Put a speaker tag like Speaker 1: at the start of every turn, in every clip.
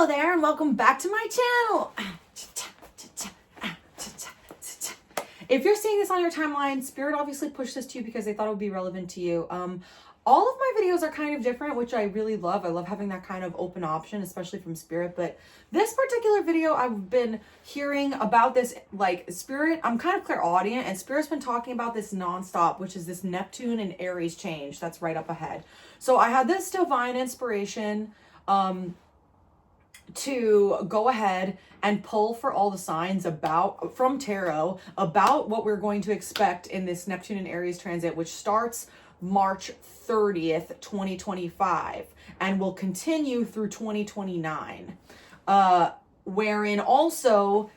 Speaker 1: Hello there and welcome back to my channel. If you're seeing this on your timeline, Spirit obviously pushed this to you because they thought it would be relevant to you. All of my videos are kind of different, which I really love. I love having that kind of open option, especially from Spirit. But this particular video, I've been hearing about this, like Spirit, I'm kind of clairaudient, and Spirit's been talking about this nonstop, which is this Neptune and Aries change that's right up ahead. So I had this divine inspiration to go ahead and pull for all the signs from tarot about what we're going to expect in this Neptune and Aries transit, which starts March 30th, 2025 and will continue through 2029. Wherein also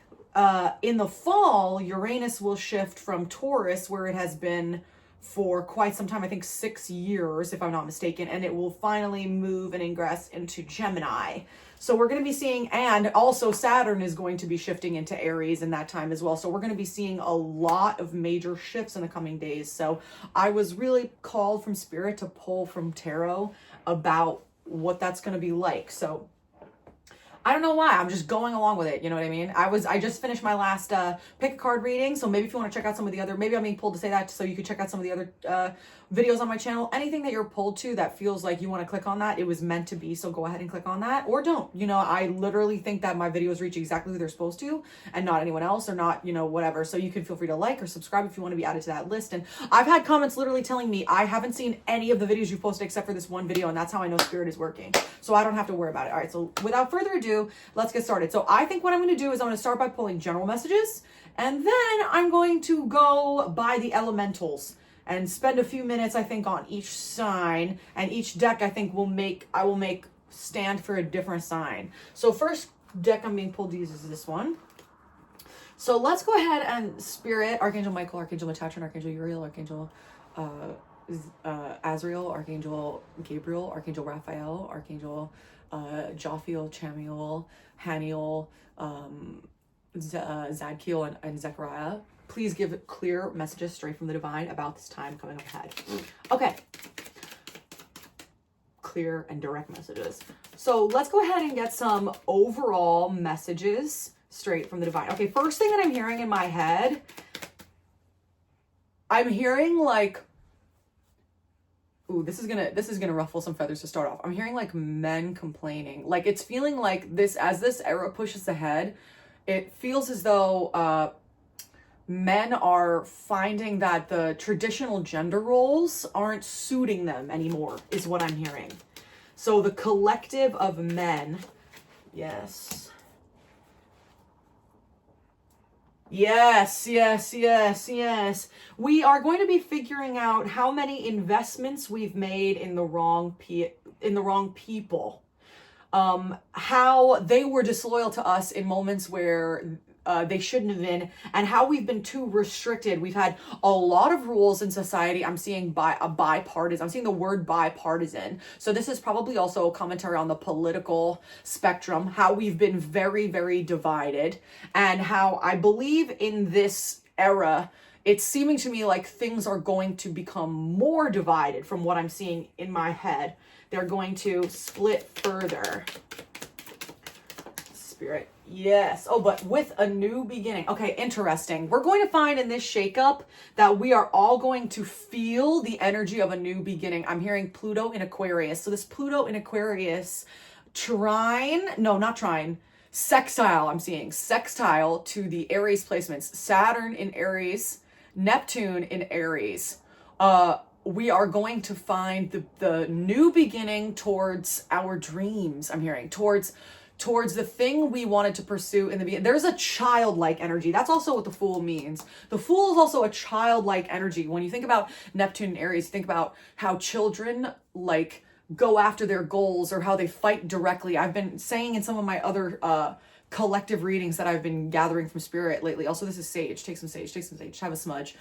Speaker 1: in the fall, Uranus will shift from Taurus, where it has been for quite some time, I think 6 years, if I'm not mistaken, and it will finally move and ingress into Gemini. So we're going to be seeing, and also Saturn is going to be shifting into Aries in that time as well. So we're going to be seeing a lot of major shifts in the coming days. So I was really called from Spirit to pull from tarot about what that's going to be like. So I don't know why, I'm just going along with it. You know what I mean? I just finished my last pick a card reading. So maybe if you want to check out some of the other, maybe I'm being pulled to say that so you could check out some of the other videos on my channel. Anything that you're pulled to that feels like you want to click on that, it was meant to be. So go ahead and click on that, or don't. You know, I literally think that my videos reach exactly who they're supposed to and not anyone else, or not, you know, whatever. So you can feel free to like or subscribe if you want to be added to that list. And I've had comments literally telling me I haven't seen any of the videos you've posted except for this one video, and that's how I know Spirit is working. So I don't have to worry about it. All right, so without further ado, let's get started. So I think what I'm going to do is I'm going to start by pulling general messages, and then I'm going to go by the elementals and spend a few minutes, I think, on each sign, and each deck I think I will make stand for a different sign. So first deck I'm being pulled to use is this one. So let's go ahead and Spirit, Archangel Michael, Archangel Metatron, Archangel Uriel, Archangel Azrael, Archangel Gabriel, Archangel Raphael, Archangel Jophiel, Chamiel, Haniel, Zadkiel, and Zechariah. Please give clear messages straight from the divine about this time coming up ahead. Okay. Clear and direct messages. So let's go ahead and get some overall messages straight from the divine. Okay, first thing that I'm hearing in my head, I'm hearing like, ooh, this is gonna ruffle some feathers to start off. I'm hearing like men complaining. Like it's feeling like this, as this era pushes ahead, it feels as though men are finding that the traditional gender roles aren't suiting them anymore, is what I'm hearing. So the collective of men, yes. Yes. We are going to be figuring out how many investments we've made in the wrong people. How they were disloyal to us in moments where they shouldn't have been, and how we've been too restricted. We've had a lot of rules in society. I'm seeing bipartisan. I'm seeing the word bipartisan. So this is probably also a commentary on the political spectrum, how we've been very, very divided, and how I believe in this era, it's seeming to me like things are going to become more divided from what I'm seeing in my head. They're going to split further. Spirit. Yes. Oh, but with a new beginning. Okay, interesting. We're going to find in this shakeup that we are all going to feel the energy of a new beginning. I'm hearing Pluto in Aquarius. So this Pluto in Aquarius sextile, I'm seeing sextile to the Aries placements. Saturn in Aries, Neptune in Aries. We are going to find the new beginning towards our dreams. I'm hearing towards the thing we wanted to pursue in the beginning. There's a childlike energy. That's also what the Fool means. The Fool is also a childlike energy. When you think about Neptune and Aries, think about how children like go after their goals or how they fight directly. I've been saying in some of my other collective readings that I've been gathering from Spirit lately. Also, this is sage. Take some sage. Have a smudge.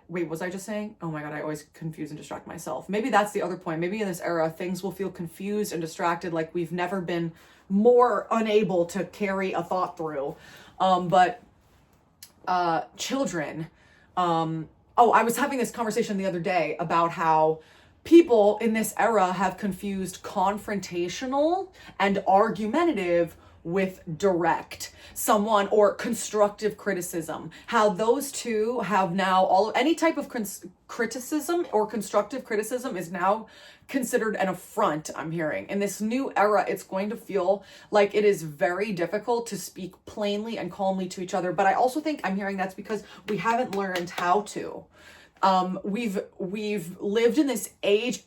Speaker 1: Wait, was I just saying? Oh my God, I always confuse and distract myself. Maybe that's the other point. Maybe in this era, things will feel confused and distracted, like we've never been more unable to carry a thought through. Children. I was having this conversation the other day about how people in this era have confused confrontational and argumentative with direct, someone, or constructive criticism. How those two have now any type of criticism or constructive criticism is now considered an affront, I'm hearing. In this new era, it's going to feel like it is very difficult to speak plainly and calmly to each other. But I also think I'm hearing that's because we haven't learned how to. We've lived in this age,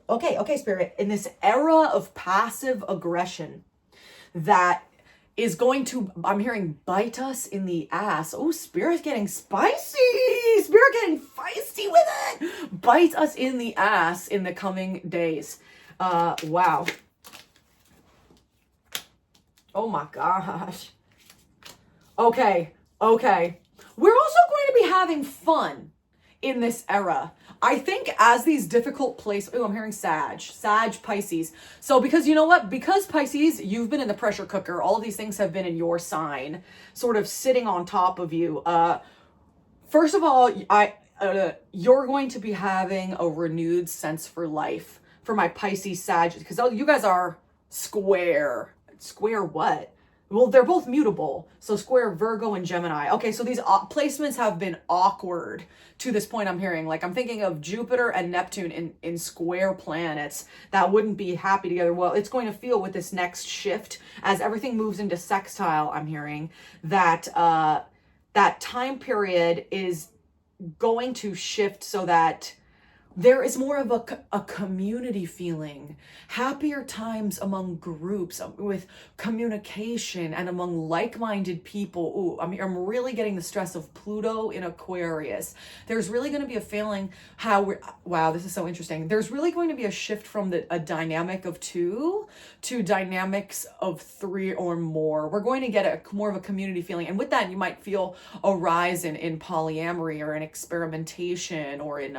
Speaker 1: okay, Spirit, in this era of passive aggression that is going to, I'm hearing, bite us in the ass. Oh, Spirit's getting spicy. Spirit getting feisty with it. Bite us in the ass in the coming days. Wow. Oh my gosh. Okay. We're also going to be having fun in this era. I think as these difficult places, oh, I'm hearing Sag, Pisces. So because you know what? Because Pisces, you've been in the pressure cooker. All of these things have been in your sign, sort of sitting on top of you. First of all, you're going to be having a renewed sense for life for my Pisces Sag, because you guys are square. Square what? Well, they're both mutable. So square Virgo and Gemini. Okay, so these placements have been awkward to this point, I'm hearing. Like, I'm thinking of Jupiter and Neptune in square planets that wouldn't be happy together. Well, it's going to feel with this next shift as everything moves into sextile, I'm hearing, that that time period is going to shift so that there is more of a community feeling, happier times among groups with communication and among like-minded people. Ooh, I'm really getting the stress of Pluto in Aquarius. There's really going to be a feeling wow, this is so interesting. There's really going to be a shift from a dynamic of 2 to dynamics of 3 or more. We're going to get more of a community feeling. And with that, you might feel a rise in polyamory or in experimentation or in,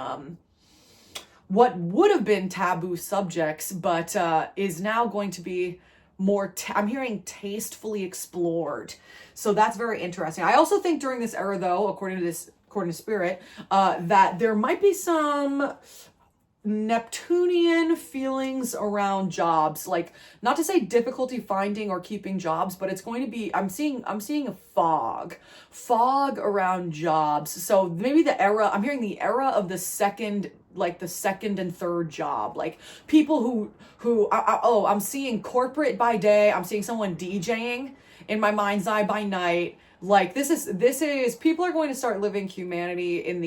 Speaker 1: what would have been taboo subjects, but is now going to be more, I'm hearing, tastefully explored. So that's very interesting. I also think during this era, though, according to Spirit, that there might be some Neptunian feelings around jobs, like, not to say difficulty finding or keeping jobs, but it's going to be, I'm seeing a fog around jobs. So maybe the era, I'm hearing the era of the second and third job, like people who I'm seeing corporate by day, I'm seeing someone DJing in my mind's eye by night. Like, this is people are going to start living humanity in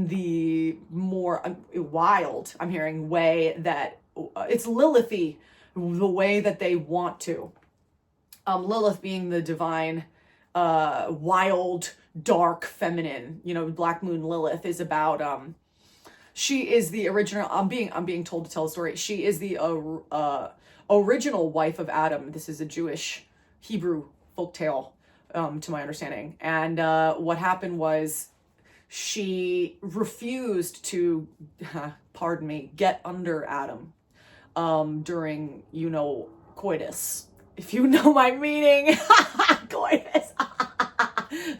Speaker 1: the more wild, I'm hearing, way that it's Lilithy, the way that they want to. Lilith being the divine, wild, dark, feminine. You know, Black Moon Lilith is about she is the original. I'm being told to tell the story. She is the original wife of Adam. This is a Jewish Hebrew folktale, to my understanding. And what happened was she refused to, pardon me, get under Adam during, coitus. If you know my meaning, coitus.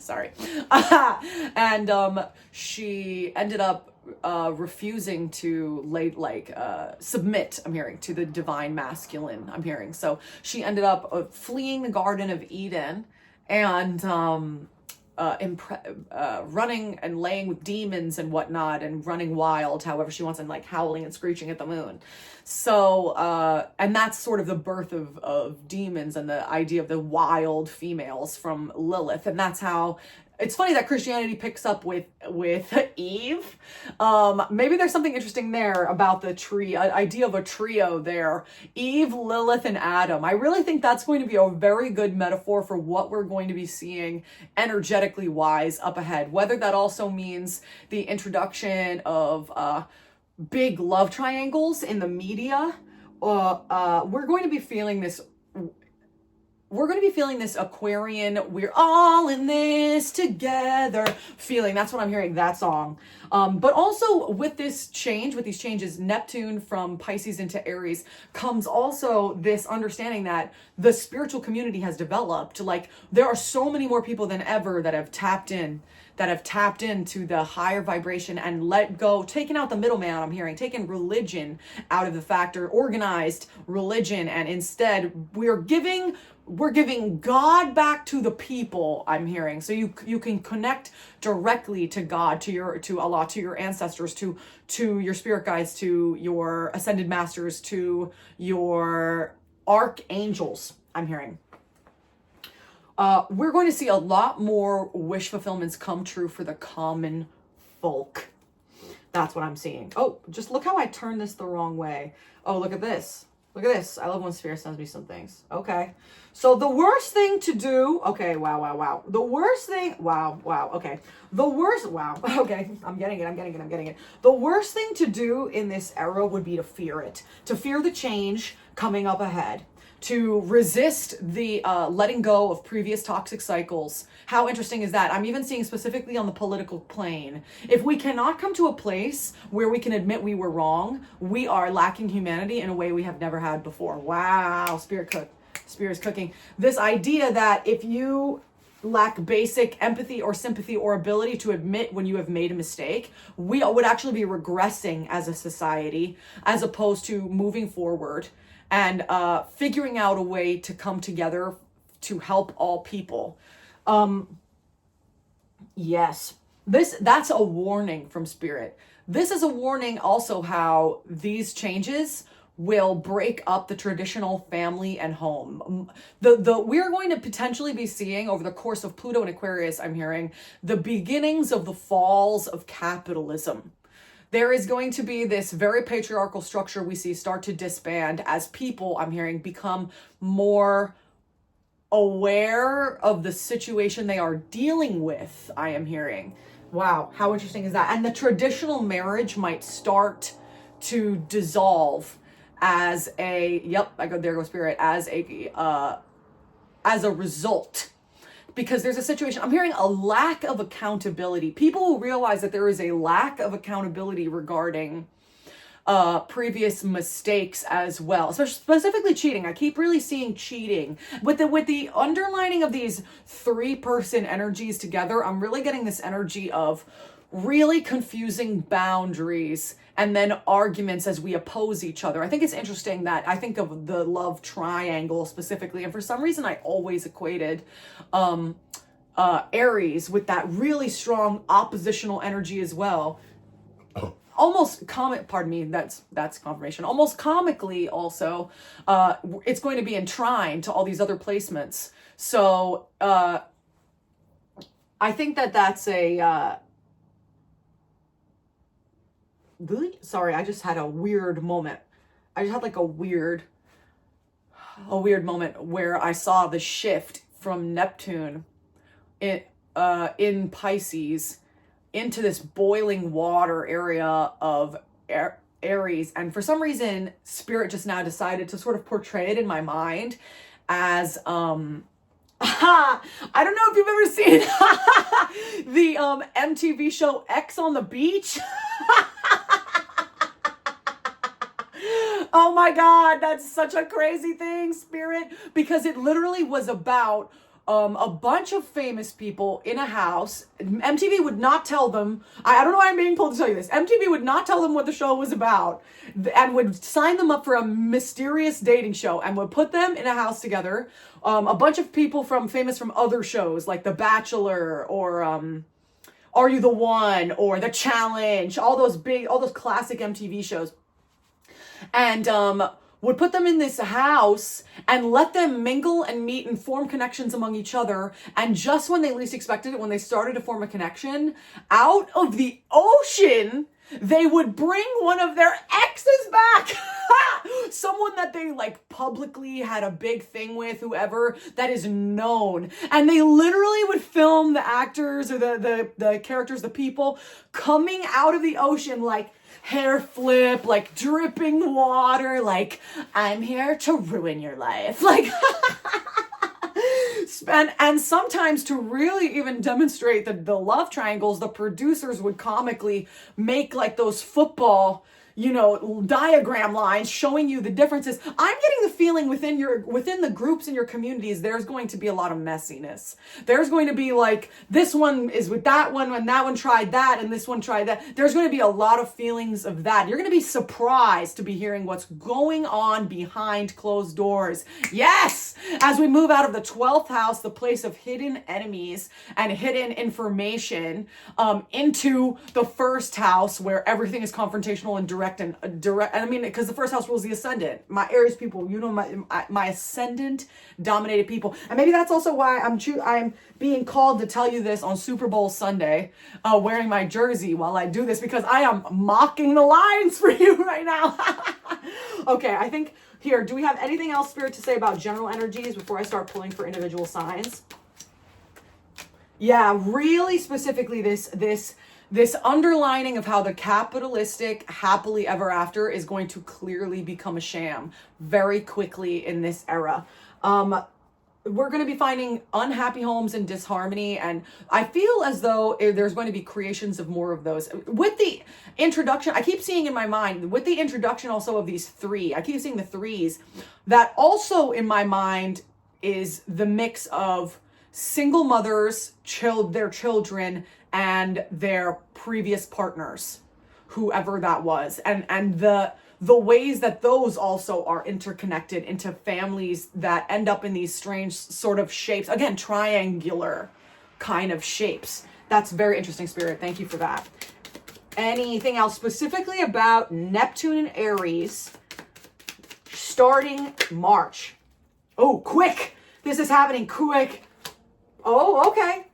Speaker 1: Sorry. And she ended up refusing to submit, I'm hearing, to the divine masculine, I'm hearing. So she ended up fleeing the Garden of Eden and running and laying with demons and whatnot and running wild however she wants and like howling and screeching at the moon. So and that's sort of the birth of demons and the idea of the wild females from Lilith. And that's how it's funny that Christianity picks up with Eve. Maybe there's something interesting there about the idea of a trio there. Eve, Lilith, and Adam. I really think that's going to be a very good metaphor for what we're going to be seeing energetically wise up ahead. Whether that also means the introduction of big love triangles in the media. We're going to be feeling this. We're going to be feeling this Aquarian, we're all in this together feeling. That's what I'm hearing, that song. But also with these changes, Neptune from Pisces into Aries, comes also this understanding that the spiritual community has developed. Like, there are so many more people than ever that have tapped in, that have tapped into the higher vibration and let go, taken out the middleman, I'm hearing, taken religion out of the factor, organized religion, and instead we're giving God back to the people, I'm hearing. So you can connect directly to God, to Allah, to your ancestors, to your spirit guides, to your ascended masters, to your archangels, I'm hearing. We're going to see a lot more wish fulfillments come true for the common folk. That's what I'm seeing. Oh, just look how I turned this the wrong way. Oh, look at this. Look at this. I love when Spirit sends me some things. Okay. So the worst thing to do. Okay. Wow. The worst thing. Wow. Okay. The worst. Wow. Okay. I'm getting it. The worst thing to do in this era would be to fear it. To fear the change coming up ahead. To resist the letting go of previous toxic cycles. How interesting is that? I'm even seeing specifically on the political plane. If we cannot come to a place where we can admit we were wrong, we are lacking humanity in a way we have never had before. Wow, Spirit is cooking. This idea that if you lack basic empathy or sympathy or ability to admit when you have made a mistake, we would actually be regressing as a society as opposed to moving forward and figuring out a way to come together to help all people. Yes, that's a warning from Spirit. This is a warning also how these changes will break up the traditional family and home. We're going to potentially be seeing over the course of Pluto and Aquarius, I'm hearing, the beginnings of the falls of capitalism. There is going to be this very patriarchal structure we see start to disband as people, I'm hearing, become more aware of the situation they are dealing with, I am hearing. Wow, how interesting is that? And the traditional marriage might start to dissolve as a, there goes Spirit, as a result. Because there's a situation, I'm hearing a lack of accountability. People will realize that there is a lack of accountability regarding previous mistakes as well, specifically cheating. I keep really seeing cheating. With the underlining of these 3-person energies together, I'm really getting this energy of really confusing boundaries and then arguments as we oppose each other. I think it's interesting that I think of the love triangle specifically, and for some reason I always equated Aries with that really strong oppositional energy as well. Almost pardon me, that's confirmation. Almost comically also, it's going to be enshrined to all these other placements. So I think that's a sorry, I just had a weird moment. I just had like a weird moment where I saw the shift from Neptune in Pisces into this boiling water area of Aries. And for some reason, Spirit just now decided to sort of portray it in my mind as, I don't know if you've ever seen the MTV show X on the Beach. Oh my God, that's such a crazy thing, Spirit, because it literally was about a bunch of famous people in a house. MTV would not tell them, I don't know why I'm being told to tell you this. MTV would not tell them what the show was about and would sign them up for a mysterious dating show and would put them in a house together. A bunch of people famous from other shows like The Bachelor or Are You the One or The Challenge, all those classic MTV shows. And would put them in this house and let them mingle and meet and form connections among each other. And just when they least expected it, when they started to form a connection, out of the ocean, they would bring one of their exes back. Someone that they like publicly had a big thing with, whoever that is known. And they literally would film the actors or the characters, the people coming out of the ocean like hair flip, like dripping water, like I'm here to ruin your life. Like and sometimes to really even demonstrate the love triangles, the producers would comically make like those football, diagram lines showing you the differences. I'm getting the feeling within the groups in your communities, there's going to be a lot of messiness. There's going to be like, this one is with that one, and that one tried that, and this one tried that. There's going to be a lot of feelings of that. You're going to be surprised to be hearing what's going on behind closed doors. Yes! As we move out of the 12th house, the place of hidden enemies and hidden information, into the first house where everything is confrontational and direct. I mean, because the first house rules the ascendant. My Aries people, my ascendant dominated people. And maybe that's also why I'm being called to tell you this on Super Bowl Sunday, wearing my jersey while I do this, because I am mocking the lines for you right now. Okay, I think here, do we have anything else, Spirit, to say about general energies before I start pulling for individual signs? Yeah, really specifically this underlining of how the capitalistic happily ever after is going to clearly become a sham very quickly in this era. We're going to be finding unhappy homes and disharmony, and I feel as though there's going to be creations of more of those. With the introduction, I keep seeing in my mind, with the introduction also of these three, I keep seeing the threes, that also in my mind is the mix of single mothers, their children, and their previous partners, whoever that was, and the ways that those also are interconnected into families that end up in these strange sort of shapes, again, triangular kind of shapes. That's very interesting, Spirit. Thank you for that. Anything else specifically about Neptune and Aries starting March? Oh, quick. This is happening quick. Oh, okay.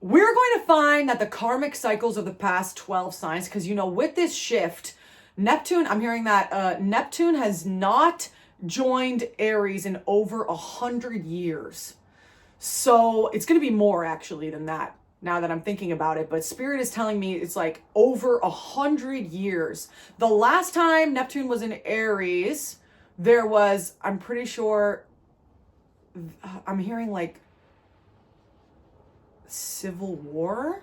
Speaker 1: We're going to find that the karmic cycles of the past 12 signs, because, with this shift, Neptune, I'm hearing that Neptune has not joined Aries in over 100 years. So it's going to be more actually than that, now that I'm thinking about it. But Spirit is telling me it's like over 100 years. The last time Neptune was in Aries, there was, I'm pretty sure, I'm hearing like Civil War,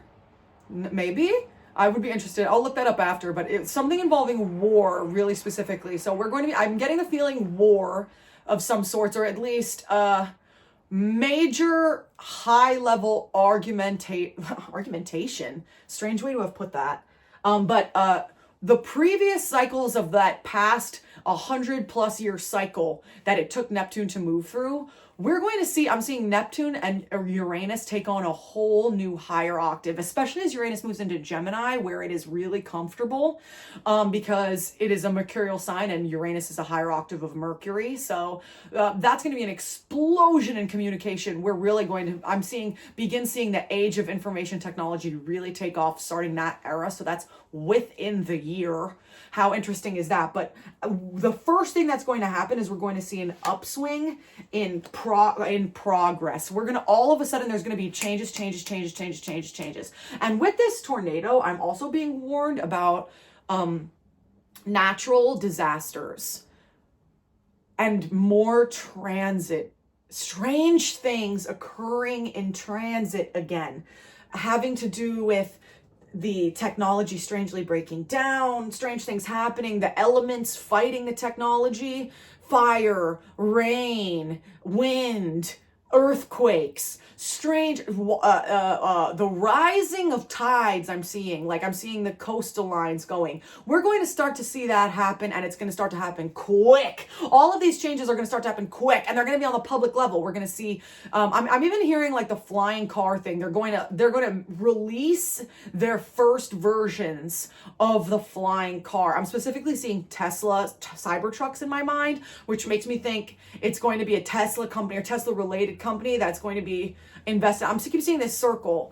Speaker 1: maybe. I would be interested. I'll look that up after, but it's something involving war really specifically. So I'm getting the feeling war of some sorts, or at least major high level argumentation. Strange way to have put that. But the previous cycles of that past 100+ year cycle that it took Neptune to move through, I'm seeing Neptune and Uranus take on a whole new higher octave, especially as Uranus moves into Gemini, where it is really comfortable, because it is a mercurial sign and Uranus is a higher octave of Mercury. So that's going to be an explosion in communication. We're really going to, begin seeing the age of information technology really take off starting that era. So that's within the year. How interesting is that? But the first thing that's going to happen is we're going to see an upswing in progress. We're going to, all of a sudden, there's going to be changes. And with this tornado, I'm also being warned about natural disasters and more transit. Strange things occurring in transit again, having to do with the technology strangely breaking down, strange things happening, the elements fighting the technology, fire, rain, wind, earthquakes, strange, the rising of tides I'm seeing the coastal lines going. We're going to start to see that happen, and it's going to start to happen quick. All of these changes are going to start to happen quick, and they're going to be on the public level. We're going to see, I'm even hearing like the flying car thing. They're going to release their first versions of the flying car. I'm specifically seeing Tesla Cybertrucks in my mind, which makes me think it's going to be a Tesla company or Tesla related company that's going to be invested. I'm keep seeing this circling,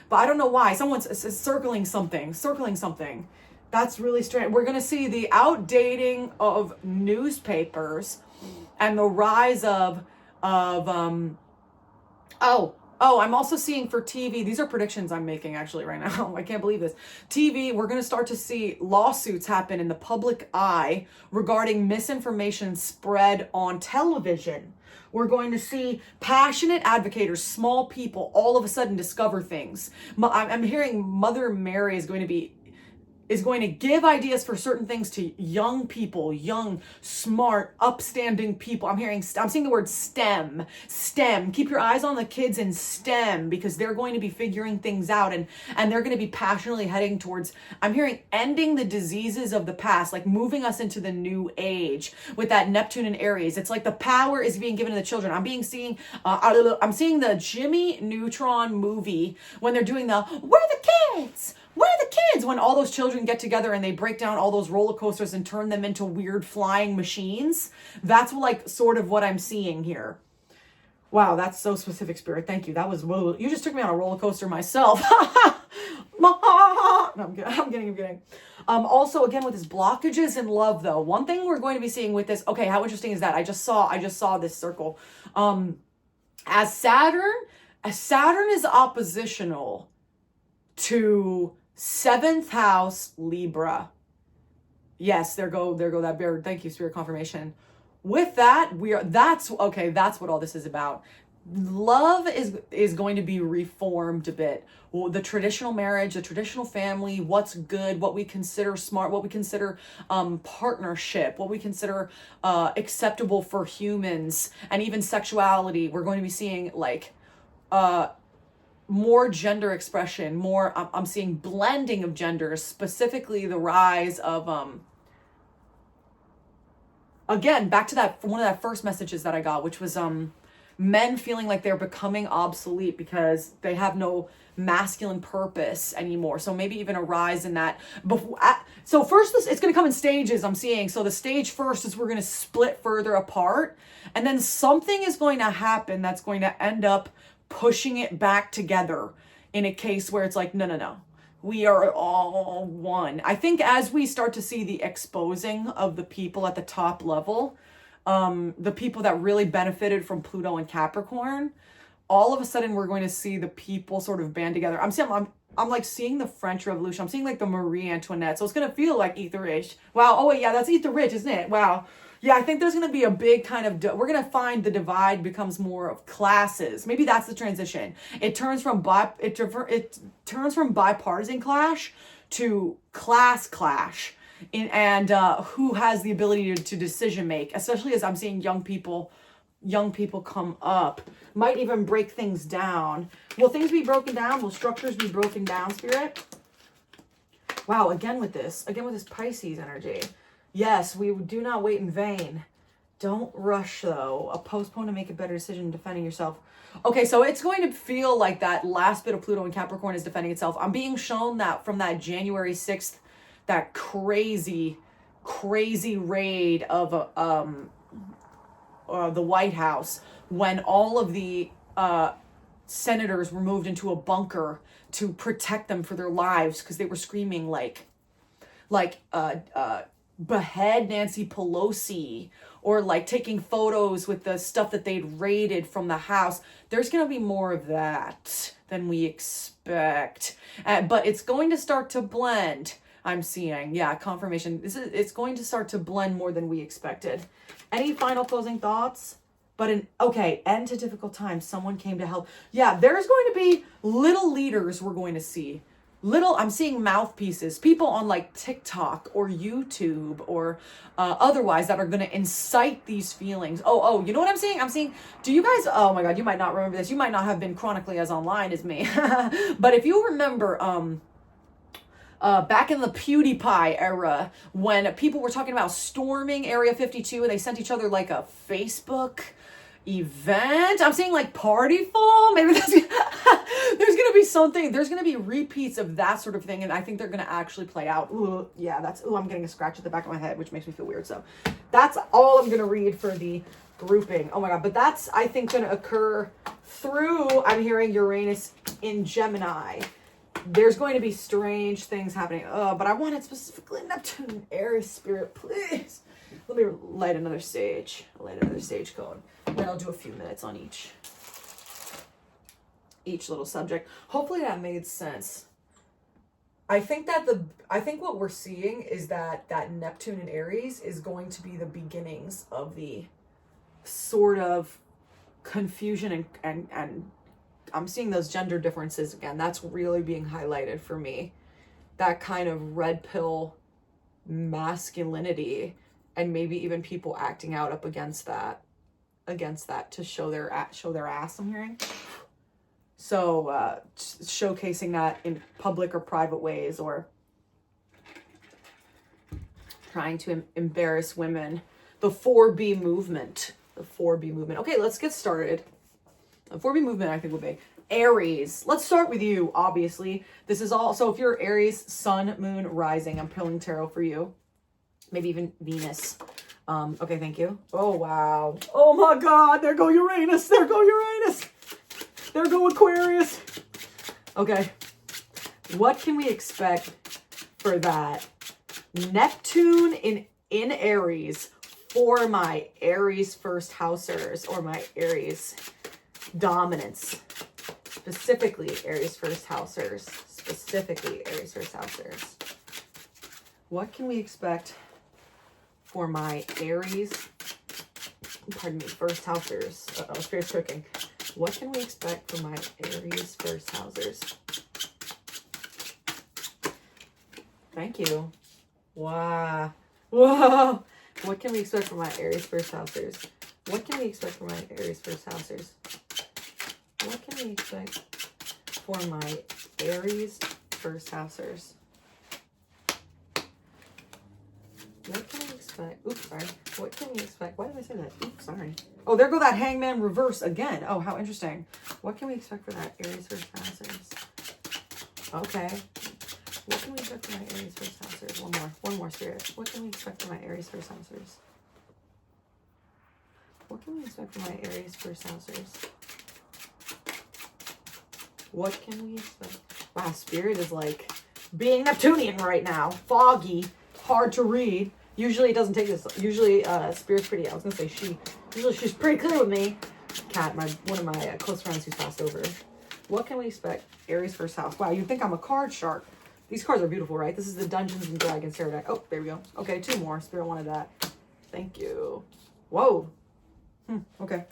Speaker 1: but I don't know why. Someone's circling something. That's really strange. We're going to see the outdating of newspapers and the rise of I'm also seeing for TV, these are predictions I'm making actually right now. I can't believe this. TV, we're going to start to see lawsuits happen in the public eye regarding misinformation spread on television. We're going to see passionate advocates, small people, all of a sudden discover things. I'm hearing Mother Mary is going to give ideas for certain things to young people, young, smart, upstanding people. I'm seeing the word STEM. Keep your eyes on the kids in STEM, because they're going to be figuring things out, and they're going to be passionately heading towards, I'm hearing, ending the diseases of the past, like moving us into the new age with that Neptune and Aries. It's like the power is being given to the children. I'm seeing the Jimmy Neutron movie when they're doing we're the kids. Where are the kids? When all those children get together and they break down all those roller coasters and turn them into weird flying machines. That's like sort of what I'm seeing here. Wow, that's so specific, Spirit. Thank you. You just took me on a roller coaster myself. No, I'm kidding. Also, again, with this blockages in love, though, one thing we're going to be seeing with this, okay, how interesting is that? I just saw this circle. As Saturn is oppositional to 7th house Libra. Yes, there go that bear. Thank you, Spirit confirmation. With that, that's what all this is about. Love is going to be reformed a bit. Well, the traditional marriage, the traditional family, what's good, what we consider smart, what we consider partnership, what we consider acceptable for humans, and even sexuality. We're going to be seeing like more gender expression, more, I'm seeing blending of genders, specifically the rise of, again, back to that, one of that first messages that I got, which was, men feeling like they're becoming obsolete because they have no masculine purpose anymore. So maybe even a rise in that. So first, it's going to come in stages, I'm seeing. So the stage first is we're going to split further apart. And then something is going to happen that's going to end up pushing it back together in a case where it's like, no. We are all one. I think as we start to see the exposing of the people at the top level, the people that really benefited from Pluto and Capricorn, all of a sudden we're going to see the people sort of band together. I'm like seeing the French Revolution. I'm seeing like the Marie Antoinette. So it's going to feel like etherish. Wow. Oh wait, yeah, that's etherish, isn't it? Wow. Yeah, I think there's going to be a big kind of, we're going to find the divide becomes more of classes. Maybe that's the transition. It turns from bipartisan clash to class clash. And who has the ability to decision make, especially as I'm seeing young people come up, might even break things down. Will things be broken down? Will structures be broken down, Spirit? Wow, again with this Pisces energy. Yes, we do not wait in vain. Don't rush, though. Postpone to make a better decision defending yourself. Okay, so it's going to feel like that last bit of Pluto and Capricorn is defending itself. I'm being shown that from that January 6th, that crazy raid of the White House, when all of the senators were moved into a bunker to protect them for their lives because they were screaming like behead Nancy Pelosi, or like taking photos with the stuff that they'd raided from the house. There's going to be more of that than we expect. But it's going to start to blend. I'm seeing, yeah, confirmation. It's going to start to blend more than we expected. Any final closing thoughts? End to difficult times. Someone came to help. Yeah, there's going to be little leaders we're going to see. I'm seeing mouthpieces, people on like TikTok or YouTube or otherwise that are going to incite these feelings. Oh, you know what I'm seeing? I'm seeing, do you guys, oh my God, you might not remember this. You might not have been chronically as online as me. But if you remember, back in the PewDiePie era, when people were talking about storming Area 52 and they sent each other like a Facebook event. I'm saying like party fall. Maybe there's gonna be something. There's gonna be repeats of that sort of thing, and I think they're gonna actually play out. Ooh, yeah, I'm getting a scratch at the back of my head, which makes me feel weird. So that's all I'm gonna read for the grouping. Oh my God, but that's, I think, gonna occur through, I'm hearing Uranus in Gemini. There's going to be strange things happening. But I want it specifically Neptune, Aries, Spirit, please. Let me light another stage. Code. Then I'll do a few minutes on each little subject. Hopefully that made sense. I think what we're seeing is that Neptune and Aries is going to be the beginnings of the sort of confusion and I'm seeing those gender differences again. That's really being highlighted for me. That kind of red pill masculinity, and maybe even people acting out up against that to show their ass, I'm hearing. So showcasing that in public or private ways, or trying to embarrass women. The 4B movement. The 4B movement. Okay, let's get started. The 4B movement, I think, will be Aries. Let's start with you, obviously. This is all, so if you're Aries, sun, moon, rising, I'm pulling tarot for you. Maybe even Venus. Okay, thank you. Oh, wow. Oh my God, there go Uranus. There go Uranus. There go Aquarius. Okay. What can we expect for that? Neptune in Aries for my Aries first housers, or my Aries dominance. Specifically Aries first housers. Specifically Aries first housers. What can we expect for my Aries, pardon me, first housers? Uh-oh, Spirit's cooking. What can we expect for my Aries first housers? Thank you. Wow. Whoa. What can we expect for my Aries first housers? What can we expect for my Aries first housers? What can we expect for my Aries first housers? What can we expect? Oops, sorry. What can we expect? Why did I say that? Oops, sorry. Oh, there go that hangman reverse again. Oh, how interesting. What can we expect for that Aries first housers? Okay. What can we expect for my Aries first housers? One more, Spirit. What can we expect for my Aries first housers? What can we expect for my Aries first housers? What can we expect? Wow, Spirit is like being Neptunian right now. Foggy, hard to read. Usually it doesn't take this. Usually Spirit's pretty, I was gonna say she. Usually she's pretty clear with me. Kat, one of my close friends who's passed over. What can we expect? Aries first house. Wow, you think I'm a card shark. These cards are beautiful, right? This is the Dungeons and Dragons tarot deck. Oh, there we go. Okay, 2 more. Spirit wanted that. Thank you. Whoa. Okay.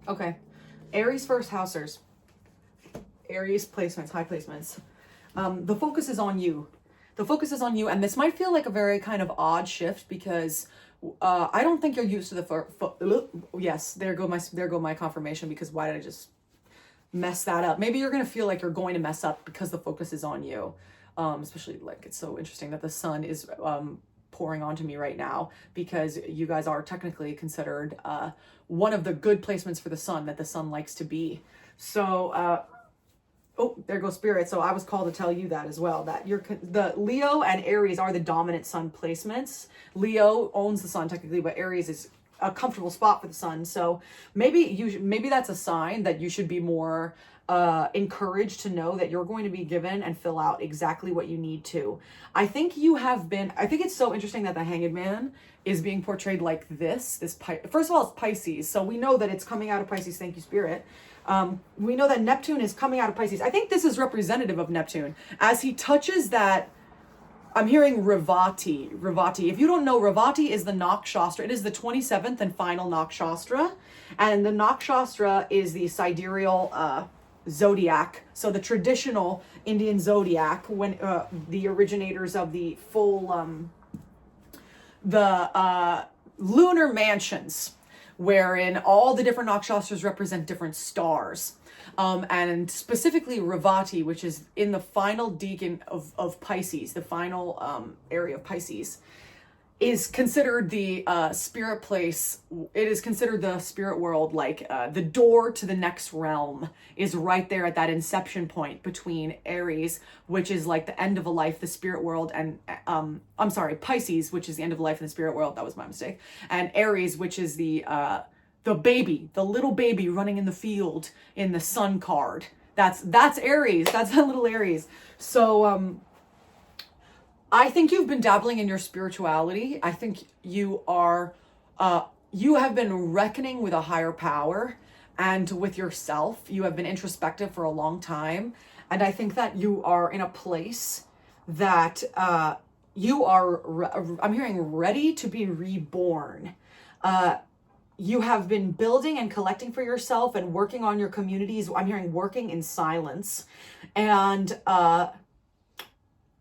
Speaker 1: Okay. Aries first housers. Aries placements, high placements. The focus is on you. The focus is on you, and this might feel like a very kind of odd shift because I don't think you're used to the yes, there go my confirmation, because why did I just mess that up? Maybe you're going to feel like you're going to mess up because the focus is on you. Especially, like, it's so interesting that the sun is pouring onto me right now, because you guys are technically considered one of the good placements for the sun that the sun likes to be. So oh, there goes Spirit. So I was called to tell you that as well, that the Leo and Aries are the dominant sun placements. Leo owns the sun technically, but Aries is a comfortable spot for the sun. So maybe that's a sign that you should be more encouraged to know that you're going to be given and fill out exactly what you need to. I think it's so interesting that the Hanged Man is being portrayed like this. First of all, it's Pisces. So we know that it's coming out of Pisces. Thank you, Spirit. We know that Neptune is coming out of Pisces. I think this is representative of Neptune as he touches that. I'm hearing Revati. If you don't know, Revati is the Nakshastra. It is the 27th and final Nakshastra. And the Nakshastra is the sidereal zodiac. So the traditional Indian zodiac, when the originators of the full, lunar mansions, wherein all the different nakshastras represent different stars. And specifically Revati, which is in the final decan of Pisces, the final area of Pisces, is considered the spirit place. It is considered the spirit world, like the door to the next realm is right there at that inception point between Aries, which is like the end of a life, the spirit world, and Pisces, which is the end of life in the spirit world. That was my mistake. And Aries, which is the baby, the little baby running in the field in the sun card. That's Aries. That's that little Aries. So I think you've been dabbling in your spirituality. I think you have been reckoning with a higher power and with yourself. You have been introspective for a long time. And I think that you are in a place that you are, I'm hearing, ready to be reborn. you have been building and collecting for yourself and working on your communities. I'm hearing working in silence and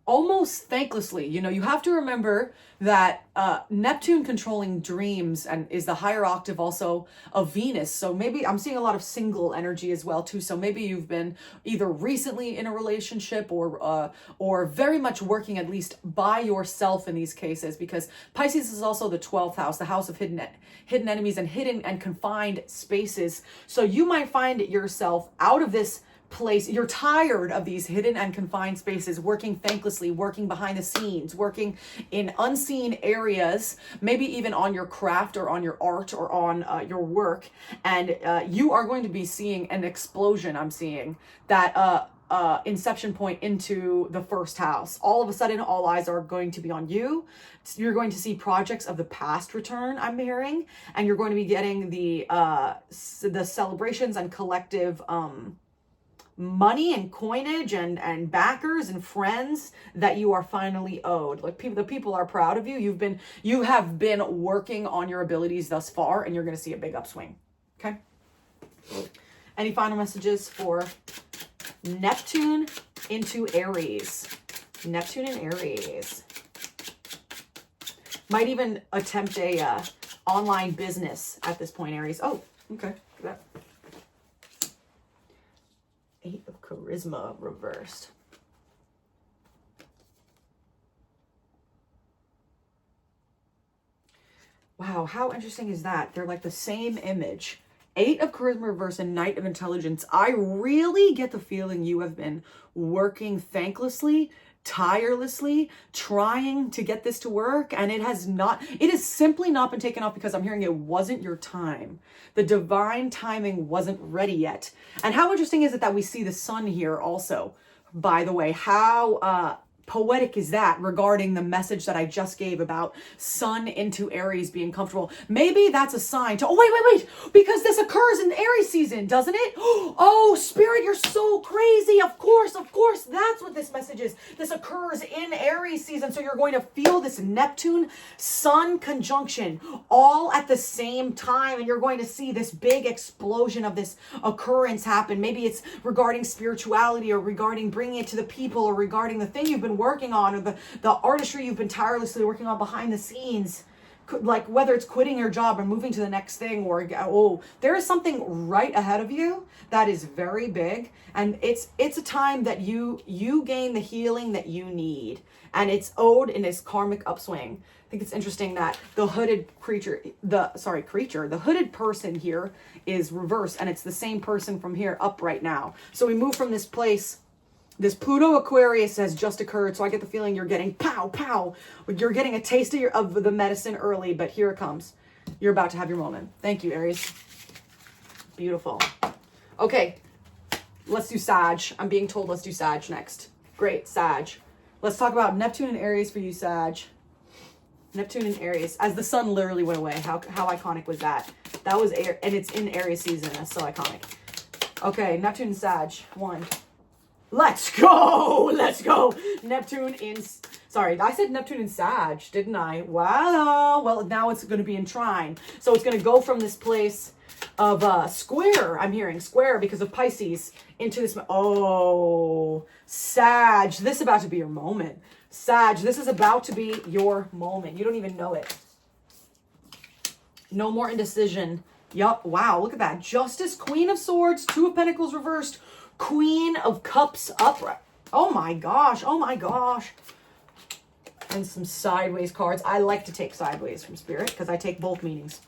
Speaker 1: almost thanklessly. You know, you have to remember that Neptune controlling dreams and is the higher octave also of Venus. So maybe I'm seeing a lot of single energy as well too. So maybe you've been either recently in a relationship or very much working at least by yourself in these cases, because Pisces is also the 12th house, the house of hidden enemies and hidden and confined spaces. So you might find yourself out of this place. You're tired of these hidden and confined spaces, working thanklessly, working behind the scenes, working in unseen areas, maybe even on your craft or on your art or on your work. And you are going to be seeing an explosion. I'm seeing that inception point into the first house. All of a sudden, all eyes are going to be on you. You're going to see projects of the past return, I'm hearing, and you're going to be getting the celebrations and collective money and coinage and backers and friends that you are finally owed. Like the people are proud of you. You have been working on your abilities thus far, and you're going to see a big upswing. Okay. Any final messages for Neptune into Aries? Neptune in Aries. Might even attempt a online business at this point, Aries. Oh, okay. Look at that. 8 of Charisma reversed. Wow, how interesting is that? They're like the same image. 8 of Charisma reversed and Knight of Intelligence. I really get the feeling you have been working thanklessly, tirelessly, trying to get this to work, and it has simply not been taken off because I'm hearing it wasn't your time. The divine timing wasn't ready yet. And how interesting is it that we see the sun here also, by the way? How poetic is that regarding the message that I just gave about sun into Aries being comfortable? Maybe that's a sign to, oh, wait, because this occurs in Aries season, doesn't it? Oh, Spirit, you're so crazy. Of course, that's what this message is. This occurs in Aries season. So you're going to feel this Neptune sun conjunction all at the same time. And you're going to see this big explosion of this occurrence happen. Maybe it's regarding spirituality or regarding bringing it to the people or regarding the thing you've been working on or the artistry you've been tirelessly working on behind the scenes, like whether it's quitting your job and moving to the next thing, or there is something right ahead of you that is very big, and it's a time that you gain the healing that you need, and it's owed in this karmic upswing. I think it's interesting that the hooded the hooded person here is reversed, and it's the same person from here up right now. So we move from this place. This Pluto Aquarius has just occurred, so I get the feeling you're getting pow. You're getting a taste of the medicine early, but here it comes. You're about to have your moment. Thank you, Aries. Beautiful. Okay, let's do Sag. I'm being told let's do Sag next. Great, Sag. Let's talk about Neptune and Aries for you, Sag. Neptune and Aries. As the sun literally went away. How iconic was that? That was and it's in Aries season. That's so iconic. Okay, Neptune and Sag. 1. Let's go. Neptune in, sorry, I said Neptune in Sag, didn't I? Wow. Well, now it's going to be in trine. So it's going to go from this place of square, I'm hearing square because of Pisces, into this, oh, Sag, this is about to be your moment. Sag, this is about to be your moment. You don't even know it. No more indecision. Yup. Wow. Look at that. Justice, Queen of Swords, 2 of Pentacles reversed, Queen of Cups upright. Oh my gosh. And some sideways cards. I like to take sideways from Spirit because I take both meanings.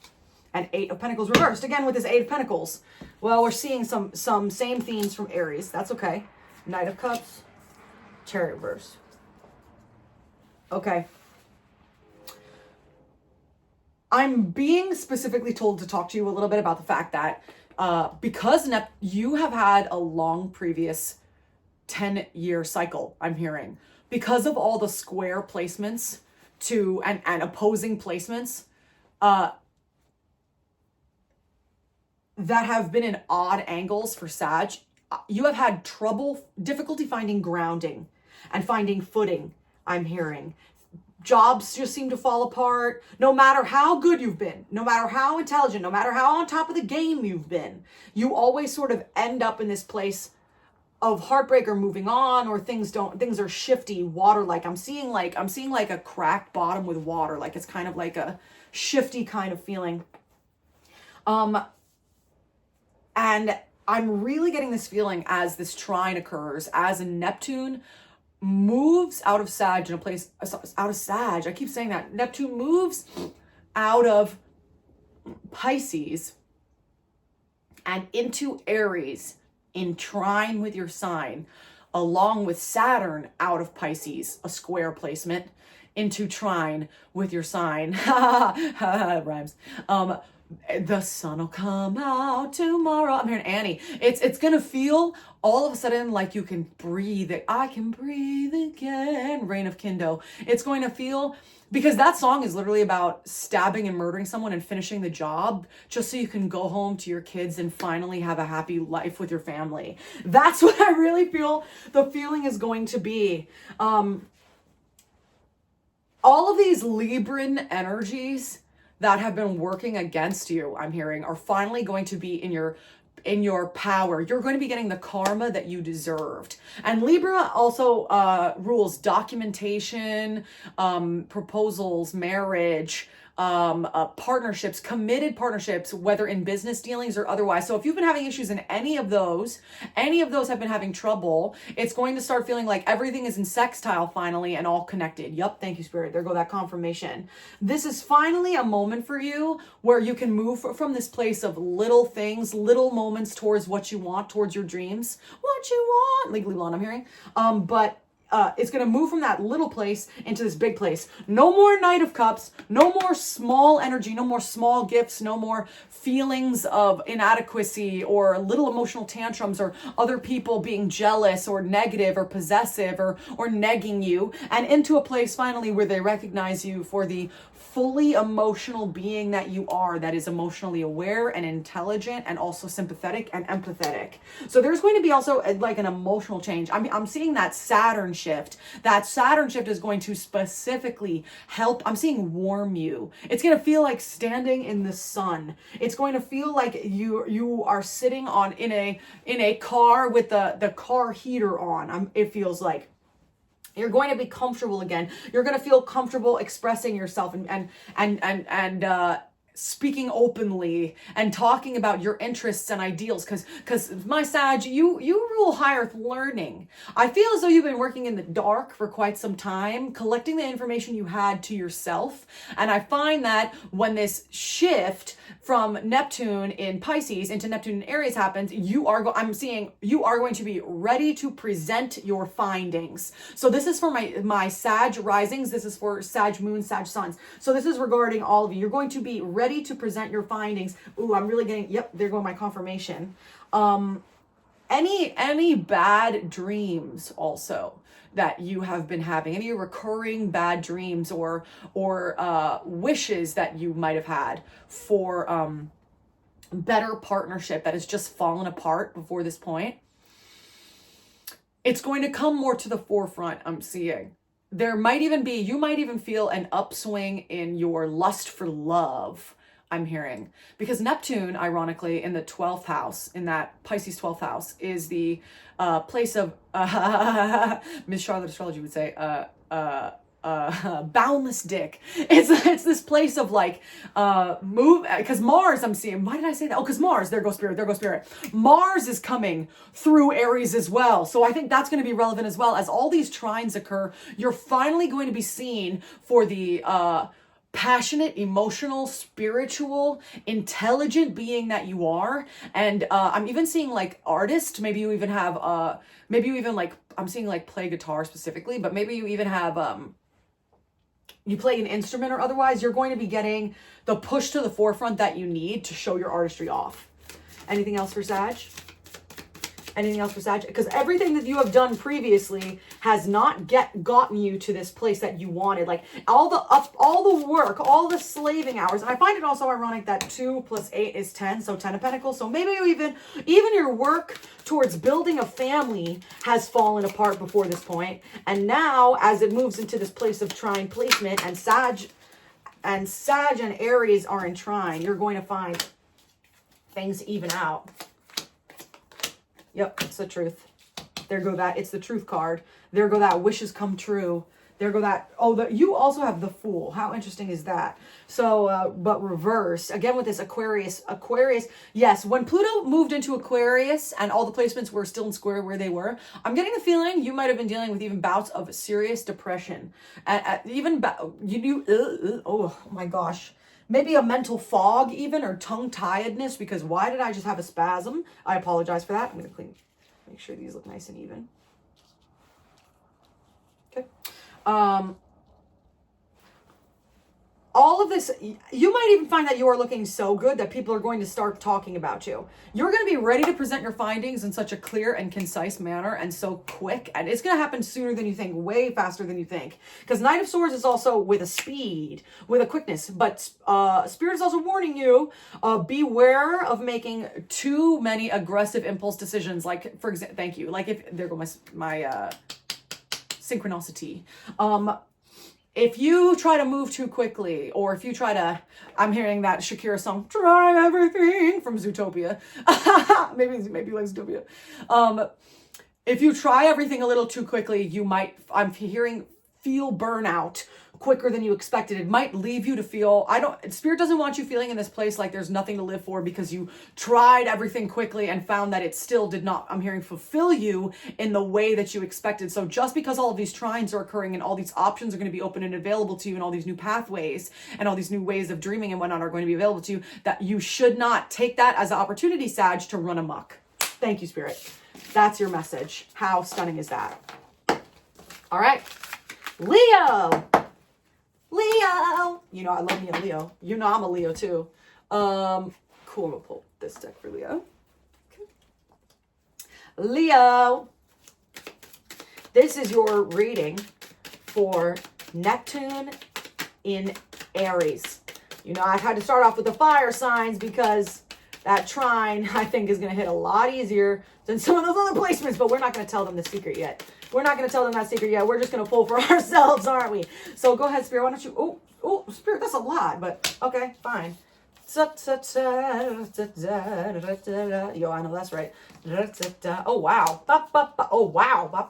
Speaker 1: And 8 of Pentacles reversed. Again with this 8 of Pentacles. Well, we're seeing some same themes from Aries. That's okay. Knight of Cups. Chariot reversed. Okay. I'm being specifically told to talk to you a little bit about the fact that because you have had a long previous 10-year cycle, I'm hearing, because of all the square placements and opposing placements that have been in odd angles for Sag, you have had difficulty finding grounding and finding footing, I'm hearing. Jobs just seem to fall apart. No matter how good you've been, no matter how intelligent, no matter how on top of the game you've been, you always sort of end up in this place of heartbreak or moving on, or things are shifty, water-like. I'm seeing like a cracked bottom with water. Like it's kind of like a shifty kind of feeling. And I'm really getting this feeling as this trine occurs, as Neptune moves out of Sag in a place, out of Sag. I keep saying that. Neptune moves out of Pisces and into Aries in trine with your sign, along with Saturn out of Pisces, a square placement, into trine with your sign. Rhymes. The sun will come out tomorrow. I'm hearing Annie. It's gonna feel all of a sudden like you can breathe. I can breathe again. Reign of Kindo. It's going to feel, because that song is literally about stabbing and murdering someone and finishing the job just so you can go home to your kids and finally have a happy life with your family. That's what I really feel the feeling is going to be. All of these Libran energies that have been working against you, I'm hearing, are finally going to be in your power. You're going to be getting the karma that you deserved. And Libra also rules documentation, proposals, marriage, partnerships, committed partnerships, whether in business dealings or otherwise. So if you've been having issues in any of those have been having trouble, it's going to start feeling like everything is in sextile finally and all connected. Yup, thank you, Spirit. There go that confirmation. This is finally a moment for you where you can move from this place of little things, little moments towards what you want, towards your dreams. What you want, Legally Blonde, I'm hearing. It's going to move from that little place into this big place. No more Knight of Cups, no more small energy, no more small gifts, no more feelings of inadequacy or little emotional tantrums or other people being jealous or negative or possessive or negging you, and into a place finally where they recognize you for the fully emotional being that you are, that is emotionally aware and intelligent and also sympathetic and empathetic. So there's going to be also like an emotional change. I'm seeing that Saturn shift. That Saturn shift is going to specifically help. I'm seeing warm you. It's going to feel like standing in the sun. It's going to feel like you are sitting in a car with the car heater on. It feels like. You're going to be comfortable again. You're going to feel comfortable expressing yourself and speaking openly and talking about your interests and ideals. Because my Sag, you rule high earth learning. I feel as though you've been working in the dark for quite some time, collecting the information you had to yourself. And I find that when this shift from Neptune in Pisces into Neptune in Aries happens, I'm seeing you are going to be ready to present your findings. So this is for my Sag risings. This is for Sag moon, Sag suns. So this is regarding all of you. You're going to be ready to present your findings. Ooh, I'm really getting, yep, there go my confirmation. Any bad dreams also that you have been having, any recurring bad dreams or wishes that you might have had for better partnership that has just fallen apart before this point, it's going to come more to the forefront, I'm seeing. You might even feel an upswing in your lust for love, I'm hearing. Because Neptune, ironically, in the 12th house, in that Pisces 12th house, is the place of, Miss Charlotte Astrology would say, boundless dick. It's this place of like move, because Mars, I'm seeing, why did I say that? Oh, because Mars, there goes spirit. Mars is coming through Aries as well. So I think that's going to be relevant as well. As all these trines occur, you're finally going to be seen for the passionate, emotional, spiritual, intelligent being that you are. And I'm even seeing like artist. Maybe you even have like, I'm seeing like play guitar specifically, but maybe you even have you play an instrument or otherwise. You're going to be getting the push to the forefront that you need to show your artistry off. Anything else for Sag? Anything else for Sag? Because everything that you have done previously has not gotten you to this place that you wanted. Like all the work, all the slaving hours. And I find it also ironic that 2 + 8 is 10, so 10 of Pentacles. So maybe even your work towards building a family has fallen apart before this point. And now, as it moves into this place of trine placement, and Sag and Aries are in trine, you're going to find things even out. Yep, it's the truth. There go that. It's the truth card. There go that. Wishes come true. There go that. Oh, you also have the Fool. How interesting is that? So, but reverse. Again with this Aquarius. Aquarius, yes, when Pluto moved into Aquarius and all the placements were still in square where they were, I'm getting the feeling you might have been dealing with even bouts of serious depression. Oh my gosh. Maybe a mental fog even, or tongue-tiedness, because why did I just have a spasm? I apologize for that. I'm going to make sure these look nice and even. Okay. All of this, you might even find that you are looking so good that people are going to start talking about you. You're going to be ready to present your findings in such a clear and concise manner and so quick. And it's going to happen sooner than you think, way faster than you think. Because Knight of Swords is also with a speed, with a quickness. But Spirit is also warning you, beware of making too many aggressive impulse decisions. Like, for example, thank you. Like if, there go my synchronicity. If you try to move too quickly, or if you try to, I'm hearing that Shakira song, Try Everything from Zootopia. maybe you like Zootopia. If you try everything a little too quickly, you might, I'm hearing, feel burnout quicker than you expected. It might leave you to feel, Spirit doesn't want you feeling in this place like there's nothing to live for because you tried everything quickly and found that it still did not, I'm hearing, fulfill you in the way that you expected. So just because all of these trines are occurring and all these options are going to be open and available to you, and all these new pathways and all these new ways of dreaming and whatnot are going to be available to you, that you should not take that as an opportunity, Sag, to run amok. Thank you, Spirit. That's your message. How stunning is that? All right. Leo. You know, I love me a Leo. You know, I'm a Leo too. Cool. I'm gonna pull this deck for Leo. Okay. Leo. This is your reading for Neptune in Aries. You know, I've had to start off with the fire signs because that trine, I think, is going to hit a lot easier than some of those other placements, but we're not going to tell them the secret yet. We're not going to tell them that secret yet. We're just going to pull for ourselves, aren't we? So go ahead, Spirit. Why don't you... Oh, Spirit, that's a lot, but okay, fine. Yo, I know that's right. Oh, wow. Oh, wow.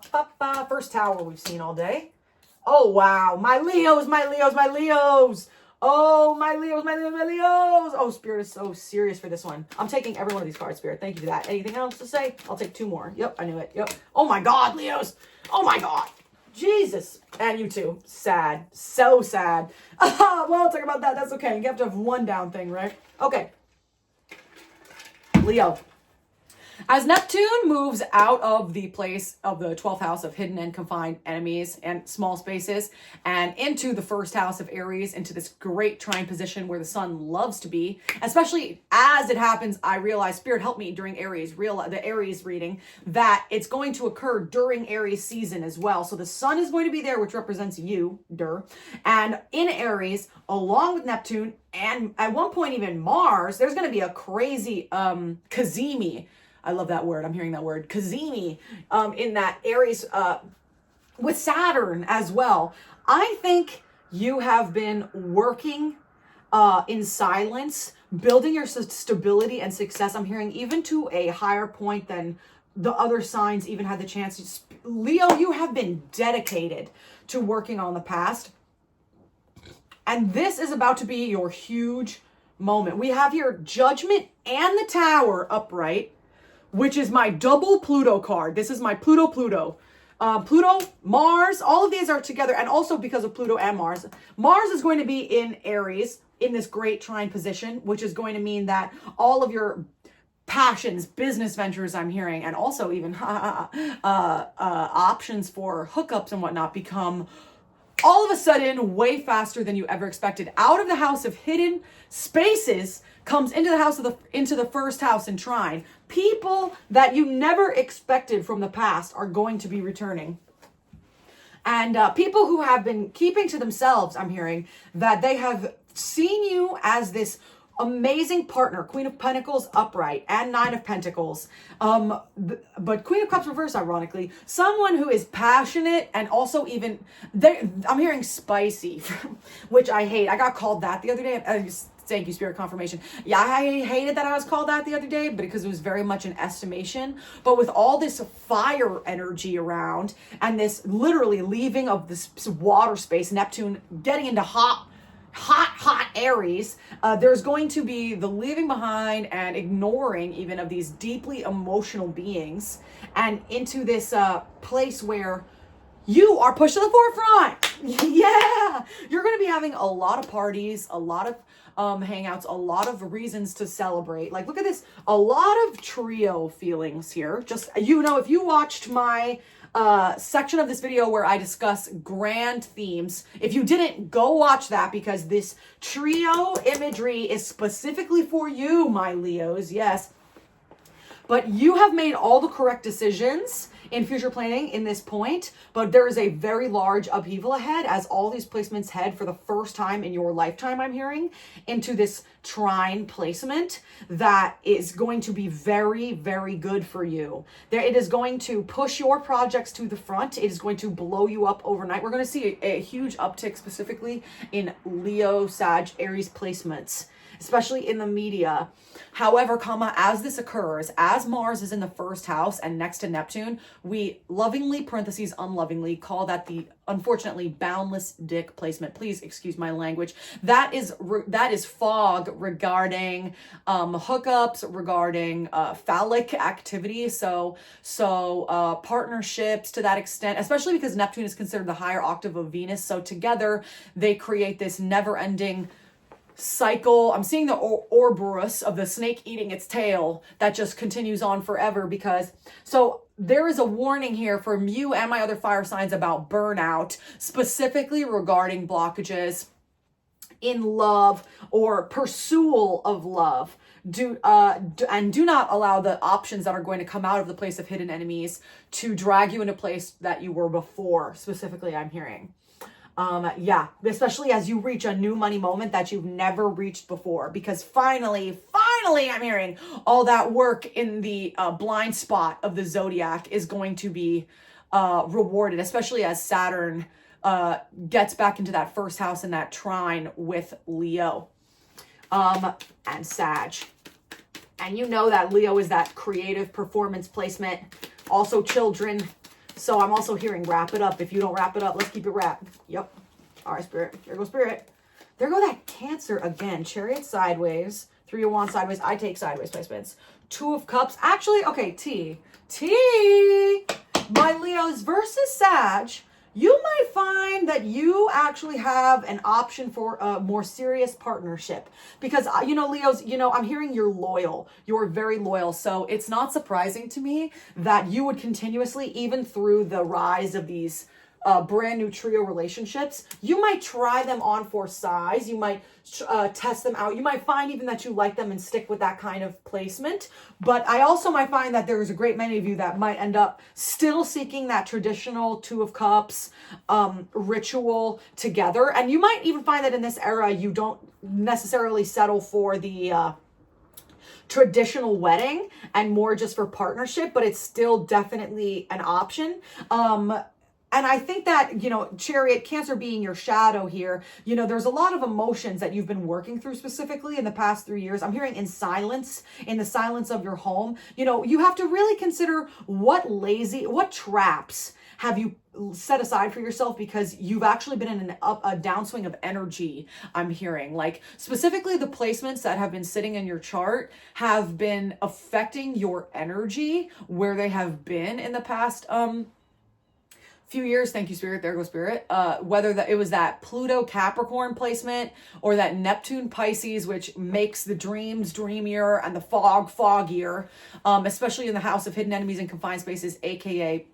Speaker 1: First tower we've seen all day. Oh, wow. My Leos. Oh, my Leos. Oh, Spirit is so serious for this one. I'm taking every one of these cards, Spirit. Thank you for that. Anything else to say? I'll take 2 more. Yep, I knew it. Yep. Oh, my God, Leos. Oh, my God. Jesus. And you too. Sad. So sad. Well, I'll talk about that. That's okay. You have to have one down thing, right? Okay. Leo. As Neptune moves out of the place of the 12th house of hidden and confined enemies and small spaces and into the first house of Aries, into this great trine position where the sun loves to be, especially as it happens, I realize, Spirit helped me during the Aries reading, that it's going to occur during Aries season as well. So the sun is going to be there, which represents you, and in Aries, along with Neptune, and at one point even Mars, there's going to be a crazy Kazemi. I love that word. I'm hearing that word. Kazemi in that Aries with Saturn as well. I think you have been working in silence, building your stability and success. I'm hearing even to a higher point than the other signs even had the chance to. Leo, you have been dedicated to working on the past. And this is about to be your huge moment. We have here Judgment and the Tower upright, which is my double Pluto card. This is my Pluto. Pluto, Mars, all of these are together. And also because of Pluto and Mars is going to be in Aries in this great trine position, which is going to mean that all of your passions, business ventures, I'm hearing, and also even options for hookups and whatnot become all of a sudden way faster than you ever expected. Out of the house of hidden spaces comes into the first house in trine. People that you never expected from the past are going to be returning. And people who have been keeping to themselves, I'm hearing that they have seen you as this amazing partner. Queen of Pentacles upright and Nine of Pentacles. But Queen of Cups reverse, ironically. Someone who is passionate and also even, I'm hearing spicy, which I hate. I got called that the other day. Thank you, Spirit confirmation. Yeah, I hated that I was called that the other day, but because it was very much an estimation. But with all this fire energy around and this literally leaving of this water space, Neptune getting into hot Aries, there's going to be the leaving behind and ignoring even of these deeply emotional beings and into this place where you are pushed to the forefront. Yeah, you're going to be having a lot of parties, a lot of hangouts, a lot of reasons to celebrate. Like, look at this, a lot of trio feelings here. Just, you know, if you watched my section of this video where I discuss grand themes, if you didn't, go watch that, because this trio imagery is specifically for you, my Leos. Yes. But you have made all the correct decisions in future planning in this point, but there is a very large upheaval ahead as all these placements head for the first time in your lifetime, I'm hearing, into this trine placement that is going to be very, very good for you. It is going to push your projects to the front. It is going to blow you up overnight. We're going to see a huge uptick specifically in Leo, Sag, Aries placements, especially in the media. However, as this occurs, as Mars is in the first house and next to Neptune, we lovingly, parentheses unlovingly, call that the, unfortunately, boundless dick placement. Please excuse my language. That is fog regarding hookups, regarding phallic activity. So partnerships to that extent, especially because Neptune is considered the higher octave of Venus. So together they create this never-ending cycle. I'm seeing the Ouroboros of the snake eating its tail that just continues on forever, because so there is a warning here from you and my other fire signs about burnout, specifically regarding blockages in love or pursuit of love. Do not allow the options that are going to come out of the place of hidden enemies to drag you into a place that you were before. Specifically, I'm hearing. Yeah, especially as you reach a new money moment that you've never reached before, because finally, I'm hearing all that work in the blind spot of the Zodiac is going to be rewarded, especially as Saturn gets back into that first house in that trine with Leo and Sag. And you know that Leo is that creative performance placement, also children. So I'm also hearing wrap it up. If you don't wrap it up, let's keep it wrapped. Yep. All right, Spirit. There goes Spirit. There go that Cancer again. Chariot sideways. Three of Wands sideways. I take sideways placements. Two of Cups. Actually, okay, T. My Leos versus Sag. You might find that you actually have an option for a more serious partnership, because, you know, Leos, you know, I'm hearing you're loyal. You're very loyal. So it's not surprising to me that you would continuously, even through the rise of these brand new trio relationships, you might try them on for size. You might test them out. You might find even that you like them and stick with that kind of placement. But I also might find that there's a great many of you that might end up still seeking that traditional Two of Cups ritual together. And you might even find that in this era, you don't necessarily settle for the traditional wedding and more just for partnership, but it's still definitely an option. And I think that, you know, Chariot, Cancer being your shadow here, you know, there's a lot of emotions that you've been working through specifically in the past 3 years. I'm hearing in silence, in the silence of your home. You know, you have to really consider what traps have you set aside for yourself, because you've actually been in a downswing of energy, I'm hearing. Like, specifically the placements that have been sitting in your chart have been affecting your energy where they have been in the past few years. Thank you, Spirit. There goes Spirit. Whether it was that Pluto Capricorn placement or that Neptune Pisces, which makes the dreams dreamier and the fog foggier, especially in the house of hidden enemies and confined spaces, aka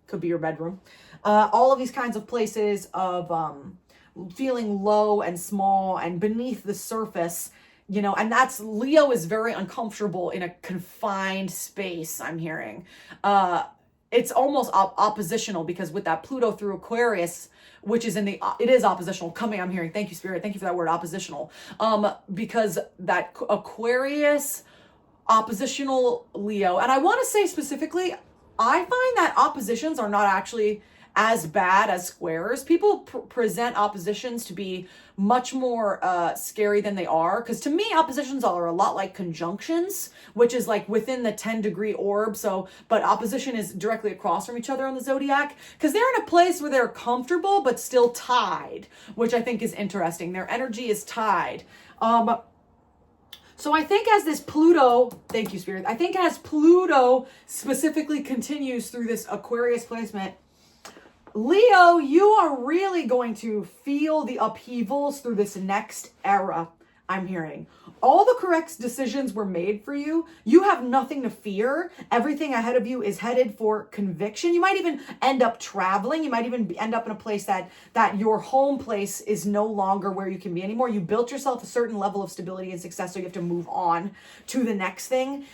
Speaker 1: could be your bedroom. All of these kinds of places of feeling low and small and beneath the surface, you know, and that's, Leo is very uncomfortable in a confined space, I'm hearing. it's almost oppositional, because with that Pluto through Aquarius, which is in the, it is oppositional coming, I'm hearing, thank you Spirit, thank you for that word, oppositional, because that Aquarius, oppositional Leo, and I want to say specifically, I find that oppositions are not actually as bad as squares. People present oppositions to be much more scary than they are, because to me oppositions are a lot like conjunctions, which is like within the 10-degree orb. So but opposition is directly across from each other on the zodiac, because they're in a place where they're comfortable but still tied, which I think is interesting. Their energy is tied. So I think as this Pluto, thank you Spirit, I think as Pluto specifically continues through this Aquarius placement, Leo, you are really going to feel the upheavals through this next era, I'm hearing. All the correct decisions were made for you. You have nothing to fear. Everything ahead of you is headed for conviction. You might even end up traveling. You might even end up in a place that your home place is no longer where you can be anymore. You built yourself a certain level of stability and success, so you have to move on to the next thing.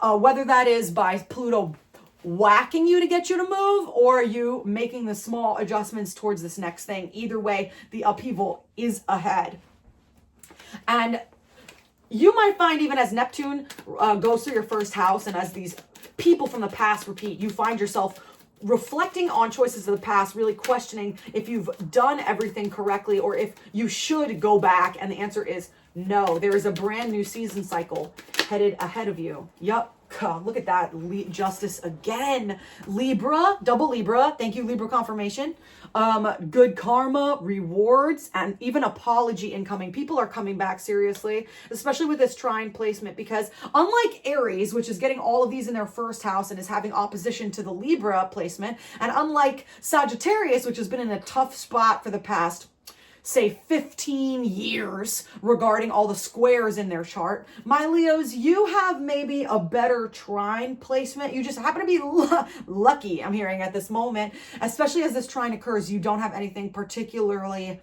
Speaker 1: Whether that is by Pluto whacking you to get you to move, or you making the small adjustments towards this next thing. Either way, the upheaval is ahead. And you might find, even as Neptune goes through your first house, and as these people from the past repeat, you find yourself reflecting on choices of the past, really questioning if you've done everything correctly or if you should go back. And the answer is no. There is a brand new season cycle headed ahead of you. Yup. God, look at that. Justice again. Libra, double Libra. Thank you, Libra confirmation. Good karma, rewards, and even apology incoming. People are coming back seriously, especially with this trine placement, because unlike Aries, which is getting all of these in their first house and is having opposition to the Libra placement, and unlike Sagittarius, which has been in a tough spot for the past, say 15 years regarding all the squares in their chart, my Leos, you have maybe a better trine placement. You just happen to be lucky, I'm hearing, at this moment, especially as this trine occurs. You don't have anything particularly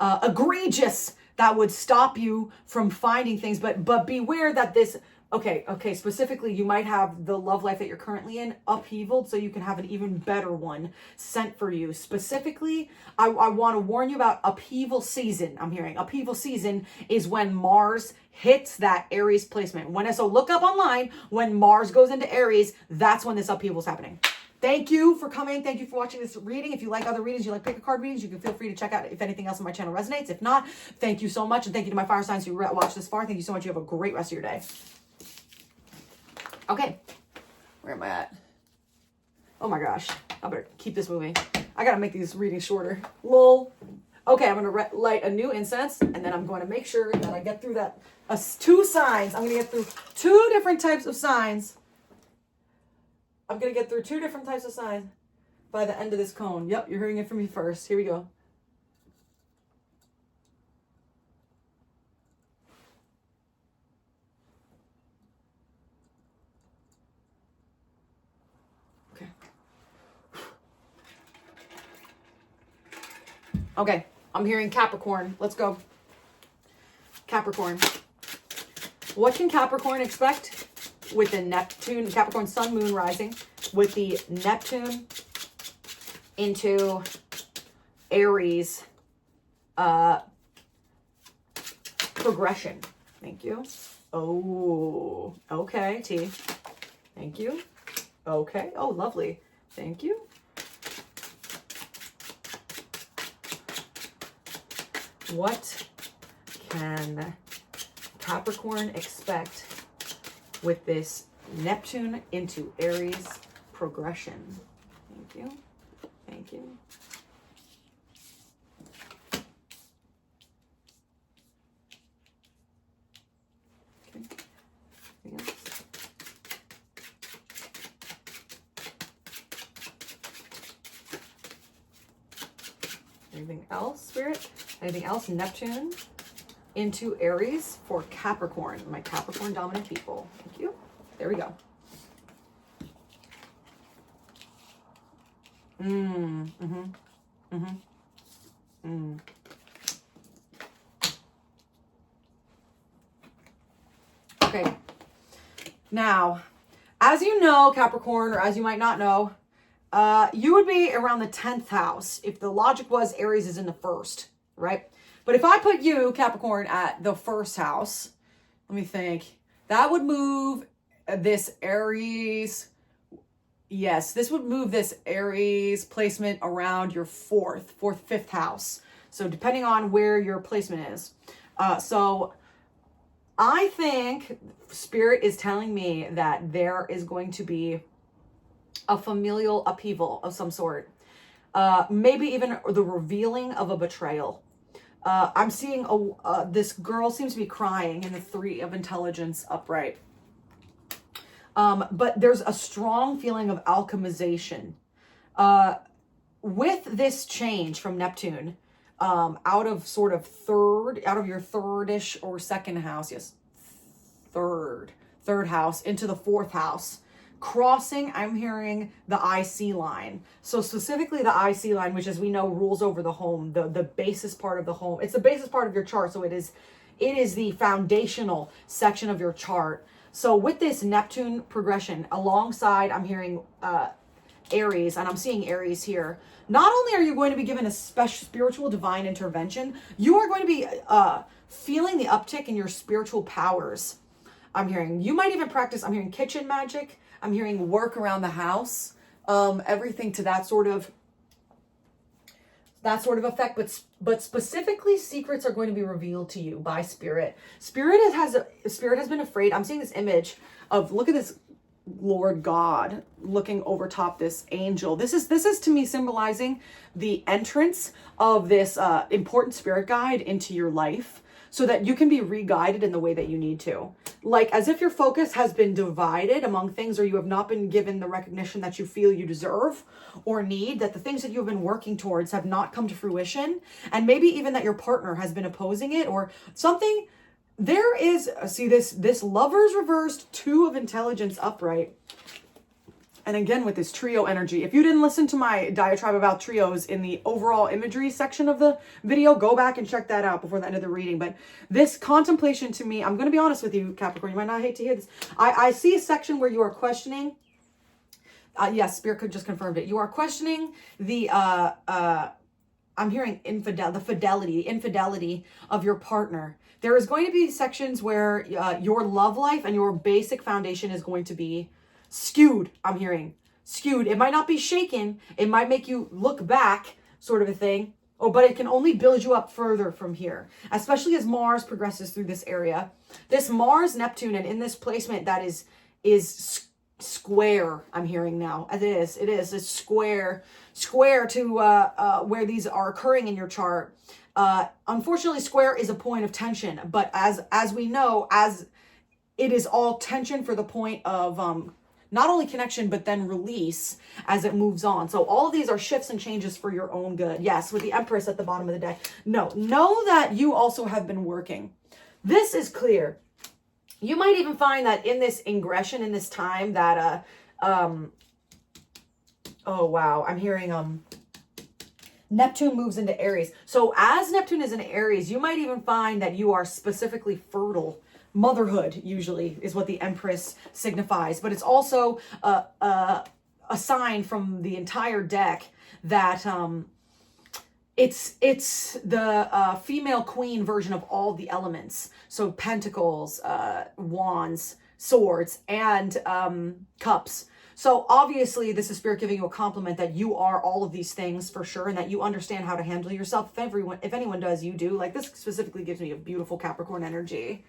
Speaker 1: egregious that would stop you from finding things, but beware that this, okay, specifically, you might have the love life that you're currently in upheavaled, so you can have an even better one sent for you. Specifically, I want to warn you about upheaval season. I'm hearing upheaval season is when Mars hits that Aries placement. So look up online, when Mars goes into Aries, that's when this upheaval is happening. Thank you for coming. Thank you for watching this reading. If you like other readings, you like pick a card readings, you can feel free to check out if anything else on my channel resonates. If not, thank you so much. And thank you to my fire signs who watched this far. Thank you so much. You have a great rest of your day. Okay, where am I at? Oh my gosh, I better keep this moving. I gotta make these readings shorter. Lol. Okay, I'm gonna light a new incense, and then I'm going to make sure that I get through that 2 signs. I'm gonna get through 2 different types of signs. I'm gonna get through 2 different types of signs by the end of this cone. Yep, you're hearing it from me first. Here we go. Okay, I'm hearing Capricorn. Let's go. Capricorn. What can Capricorn expect with the Neptune, Capricorn sun, moon rising, with the Neptune into Aries progression? Thank you. Oh, okay, T. Thank you. Okay. Oh, lovely. Thank you. What can Capricorn expect with this Neptune into Aries progression? Thank you. Thank you. Okay. Anything else, Spirit? Anything else? Neptune into Aries for Capricorn, my Capricorn dominant people. Thank you. There we go. Okay. Now, As you know, Capricorn, or as you might not know, you would be around the 10th house if the logic was Aries is in the first, right? But if I put you, Capricorn, at the first house, let me think, that would move this Aries. Yes, this would move this Aries placement around your fifth house. So depending on where your placement is. So I think Spirit is telling me that there is going to be a familial upheaval of some sort. Maybe even the revealing of a betrayal. I'm seeing this girl seems to be crying in the 3 of Intelligence upright. But there's a strong feeling of alchemization. With this change from Neptune, out of your third-ish or second house, yes, third house into the 4th house, crossing, I'm hearing the IC line. So specifically the IC line, which as we know rules over the home, the basis part of the home. It's the basis part of your chart. So it is the foundational section of your chart. So with this Neptune progression alongside, I'm hearing Aries, and I'm seeing Aries here. Not only are you going to be given a special spiritual divine intervention, you are going to be feeling the uptick in your spiritual powers. I'm hearing, you might even practice, I'm hearing kitchen magic. I'm hearing work around the house, everything to that sort of effect. But specifically, secrets are going to be revealed to you by Spirit. Spirit has been afraid. I'm seeing this image of, look at this Lord God looking over top this angel. This is to me symbolizing the entrance of this important spirit guide into your life, so that you can be re-guided in the way that you need to. Like as if your focus has been divided among things, or you have not been given the recognition that you feel you deserve or need, that the things that you've been working towards have not come to fruition. And maybe even that your partner has been opposing it or something. There is, see this Lovers reversed, 2 of Intelligence upright. And again, with this trio energy, if you didn't listen to my diatribe about trios in the overall imagery section of the video, go back and check that out before the end of the reading. But this contemplation to me, I'm going to be honest with you, Capricorn, you might not hate to hear this. I see a section where you are questioning. Yes, Spirit could just confirmed it. You are questioning the, I'm hearing the infidelity of your partner. There is going to be sections where your love life and your basic foundation is going to be skewed. I'm hearing skewed. It might not be shaken. It might make you look back, sort of a thing. Oh, but it can only build you up further from here, especially as Mars progresses through this area. This Mars, Neptune, and in this placement that is square. I'm hearing now. It is. It's square to where these are occurring in your chart. Unfortunately, square is a point of tension, but as we know, as it is all tension for the point of not only connection, but then release as it moves on. So all of these are shifts and changes for your own good. Yes, with the Empress at the bottom of the deck. No, know that you also have been working. This is clear. You might even find that in this ingression, in this time that, oh wow, I'm hearing, Neptune moves into Aries. So as Neptune is in Aries, you might even find that you are specifically fertile. Motherhood usually is what the Empress signifies, but it's also a sign from the entire deck that it's the female queen version of all the elements. So pentacles, wands, swords, and cups. So obviously this is Spirit giving you a compliment that you are all of these things for sure, and that you understand how to handle yourself. If anyone does, you do. Like this specifically gives me a beautiful Capricorn energy.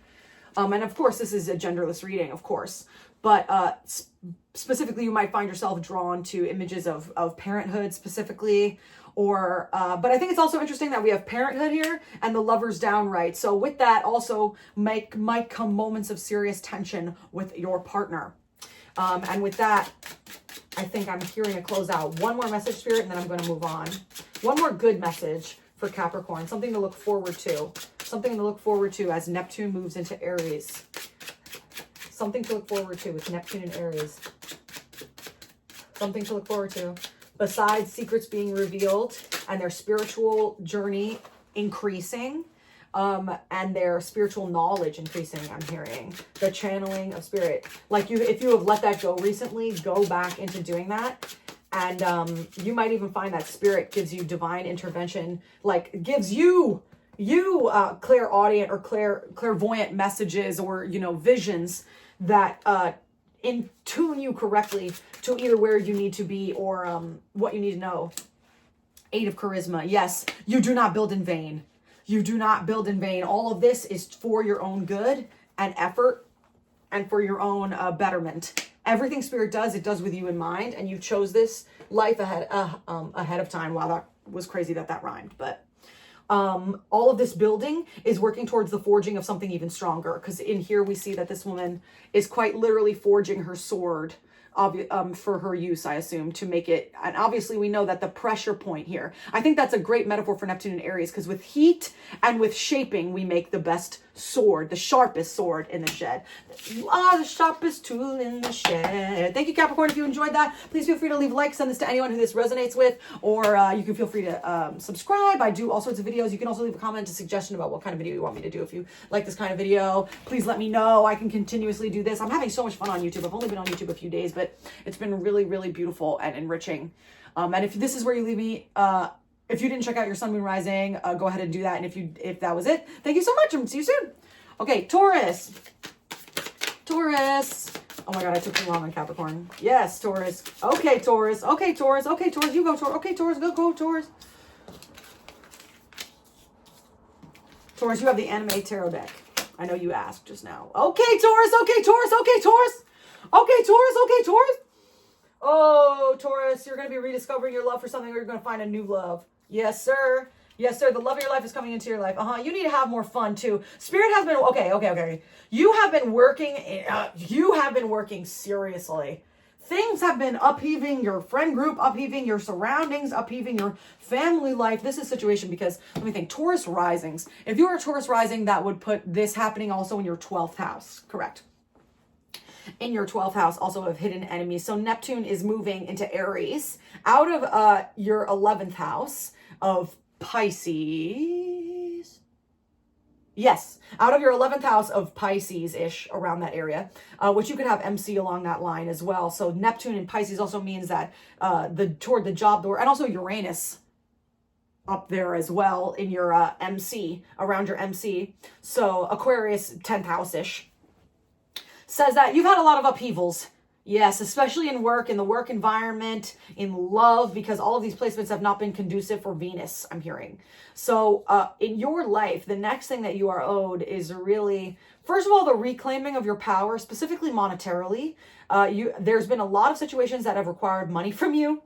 Speaker 1: And of course, this is a genderless reading, of course. But specifically, you might find yourself drawn to images of parenthood specifically. Or, but I think it's also interesting that we have parenthood here and the Lovers downright. So with that also might come moments of serious tension with your partner. And with that, I think I'm hearing a closeout. One more message, Spirit, and then I'm going to move on. One more good message for Capricorn. Something to look forward to. Something to look forward to as Neptune moves into Aries. Something to look forward to with Neptune and Aries. Something to look forward to. Besides secrets being revealed and their spiritual journey increasing, and their spiritual knowledge increasing. I'm hearing the channeling of spirit. Like if you have let that go recently, go back into doing that. And you might even find that spirit gives you divine intervention, like gives you clairaudient or clairvoyant messages, or, you know, visions that in tune you correctly to either where you need to be or what you need to know. 8 of charisma. Yes, you do not build in vain. You do not build in vain. All of this is for your own good and effort and for your own betterment. Everything spirit does, it does with you in mind, and you chose this life ahead of time. Wow, that was crazy that rhymed. But all of this building is working towards the forging of something even stronger, because in here we see that this woman is quite literally forging her sword for her use, I assume, to make it. And obviously we know that the pressure point here, I think that's a great metaphor for Neptune and Aries, because with heat and with shaping, we make the best sword, the sharpest sword in the shed. The sharpest tool in the shed. Thank you, Capricorn. If you enjoyed that, please feel free to leave a like, send this to anyone who this resonates with, or you can feel free to subscribe. I do all sorts of videos. You can also leave a comment, a suggestion about what kind of video you want me to do. If you like this kind of video, please let me know. I can continuously do this. I'm having so much fun on YouTube. I've only been on YouTube a few days, but it's been really, really beautiful and enriching. And if this is where you leave me, if you didn't check out your sun, moon, rising, go ahead and do that. And if that was it, thank you so much, and see you soon. Okay, Taurus. Taurus. Oh my God, I took too long on Capricorn. Yes, Taurus. Okay, Taurus. Okay, Taurus. Okay, Taurus. You go, Taurus. Okay, Taurus. Go, Taurus. Taurus, you have the anime tarot deck. I know you asked just now. Okay, Taurus. Okay, Taurus. Okay, Taurus. Okay, Taurus. Okay, Taurus. Oh, Taurus, you're going to be rediscovering your love for something, or you're going to find a new love. Yes, sir. Yes, sir. The love of your life is coming into your life. You need to have more fun too. Spirit has been, okay. You have been working seriously. Things have been upheaving your friend group, upheaving your surroundings, upheaving your family life. This is situation because, let me think, Taurus risings. If you are a Taurus rising, that would put this happening also in your 12th house. Correct. In your 12th house, also of hidden enemies. So Neptune is moving into Aries out of your 11th house of Pisces. Yes, out of your 11th house of Pisces-ish, around that area, which you could have MC along that line as well. So Neptune in Pisces also means that toward the job door, and also Uranus up there as well in your MC, around your MC. So Aquarius, 10th house-ish, says that you've had a lot of upheavals. Yes, especially in work, in the work environment, in love, because all of these placements have not been conducive for Venus, I'm hearing. So in your life, the next thing that you are owed is really, first of all, the reclaiming of your power, specifically monetarily. There's been a lot of situations that have required money from you.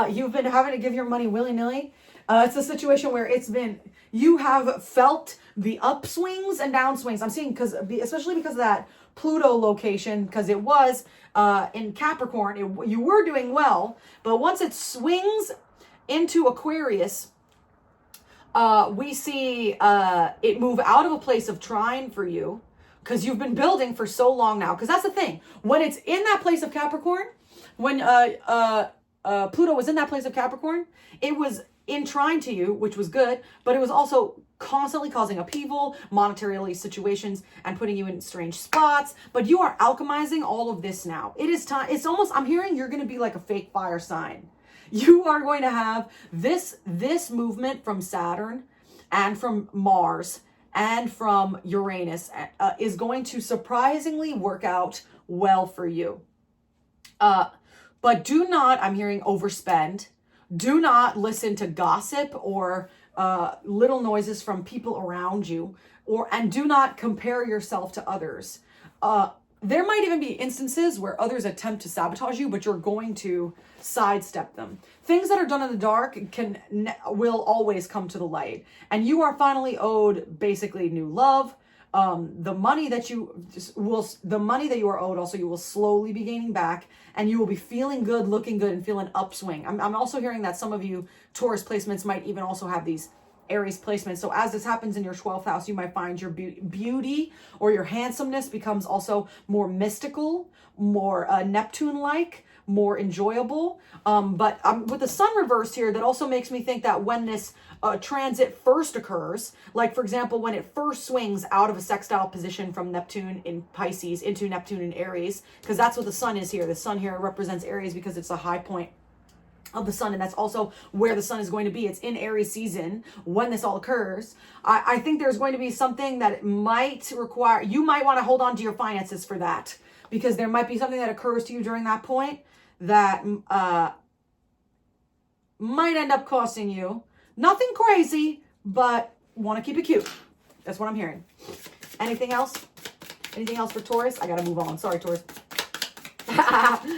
Speaker 1: You've been having to give your money willy-nilly. It's a situation where you have felt the upswings and downswings. I'm seeing, especially because of that Pluto location, because it was in Capricorn, you were doing well, but once it swings into Aquarius, we see it move out of a place of trying for you, because you've been building for so long now. Because that's the thing, when it's in that place of Capricorn, when Pluto was in that place of Capricorn, it was in trine to you, which was good, but it was also constantly causing upheaval, monetarily situations, and putting you in strange spots. But you are alchemizing all of this now. It is time. It's almost, I'm hearing you're going to be like a fake fire sign. You are going to have this movement from Saturn and from Mars and from Uranus is going to surprisingly work out well for you. But do not, I'm hearing, overspend. Do not listen to gossip or little noises from people around you, and do not compare yourself to others. There might even be instances where others attempt to sabotage you, but you're going to sidestep them. Things that are done in the dark will always come to the light, and you are finally owed basically new love. The money that you are owed, also you will slowly be gaining back, and you will be feeling good, looking good, and feeling upswing. I'm also hearing that some of you Taurus placements might even also have these Aries placements. So as this happens in your 12th house, you might find your beauty or your handsomeness becomes also more mystical, more Neptune-like, more enjoyable. But with the sun reversed here, that also makes me think that when this transit first occurs, like for example, when it first swings out of a sextile position from Neptune in Pisces into Neptune in Aries, because that's what the sun is here. The sun here represents Aries because it's a high point of the sun, and that's also where the sun is going to be. It's in Aries season when this all occurs. I think there's going to be something that might require, you might want to hold on to your finances for that, because there might be something that occurs to you during that point that might end up costing you nothing crazy, but want to keep it cute. That's what I'm hearing. Anything else? Anything else for Taurus? I gotta move on. Sorry, Taurus.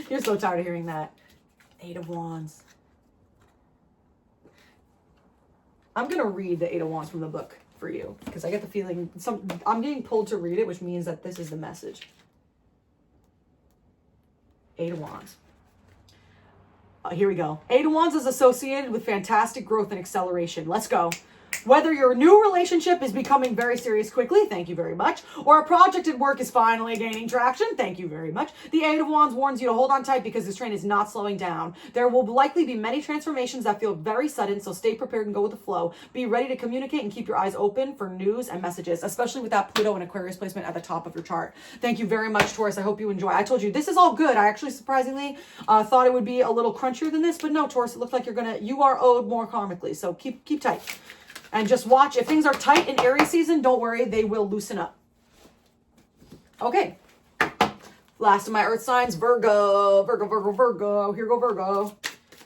Speaker 1: You're so tired of hearing that. 8 of Wands. I'm going to read the 8 of Wands from the book for you, because I get the feeling I'm getting pulled to read it, which means that this is the message. 8 of Wands. Here we go. 8 of Wands is associated with fantastic growth and acceleration. Let's go. Whether your new relationship is becoming very serious quickly, thank you very much, or a project at work is finally gaining traction, thank you very much. The 8 of Wands warns you to hold on tight because this train is not slowing down. There will likely be many transformations that feel very sudden, so stay prepared and go with the flow. Be ready to communicate and keep your eyes open for news and messages, especially with that Pluto and Aquarius placement at the top of your chart. Thank you very much, Taurus. I hope you enjoy. I told you, this is all good. I actually surprisingly thought it would be a little crunchier than this, but no, Taurus, it looks like you are owed more karmically, so keep tight. And just watch. If things are tight in Aries season, don't worry. They will loosen up. Okay. Last of my earth signs, Virgo. Virgo. Here go Virgo.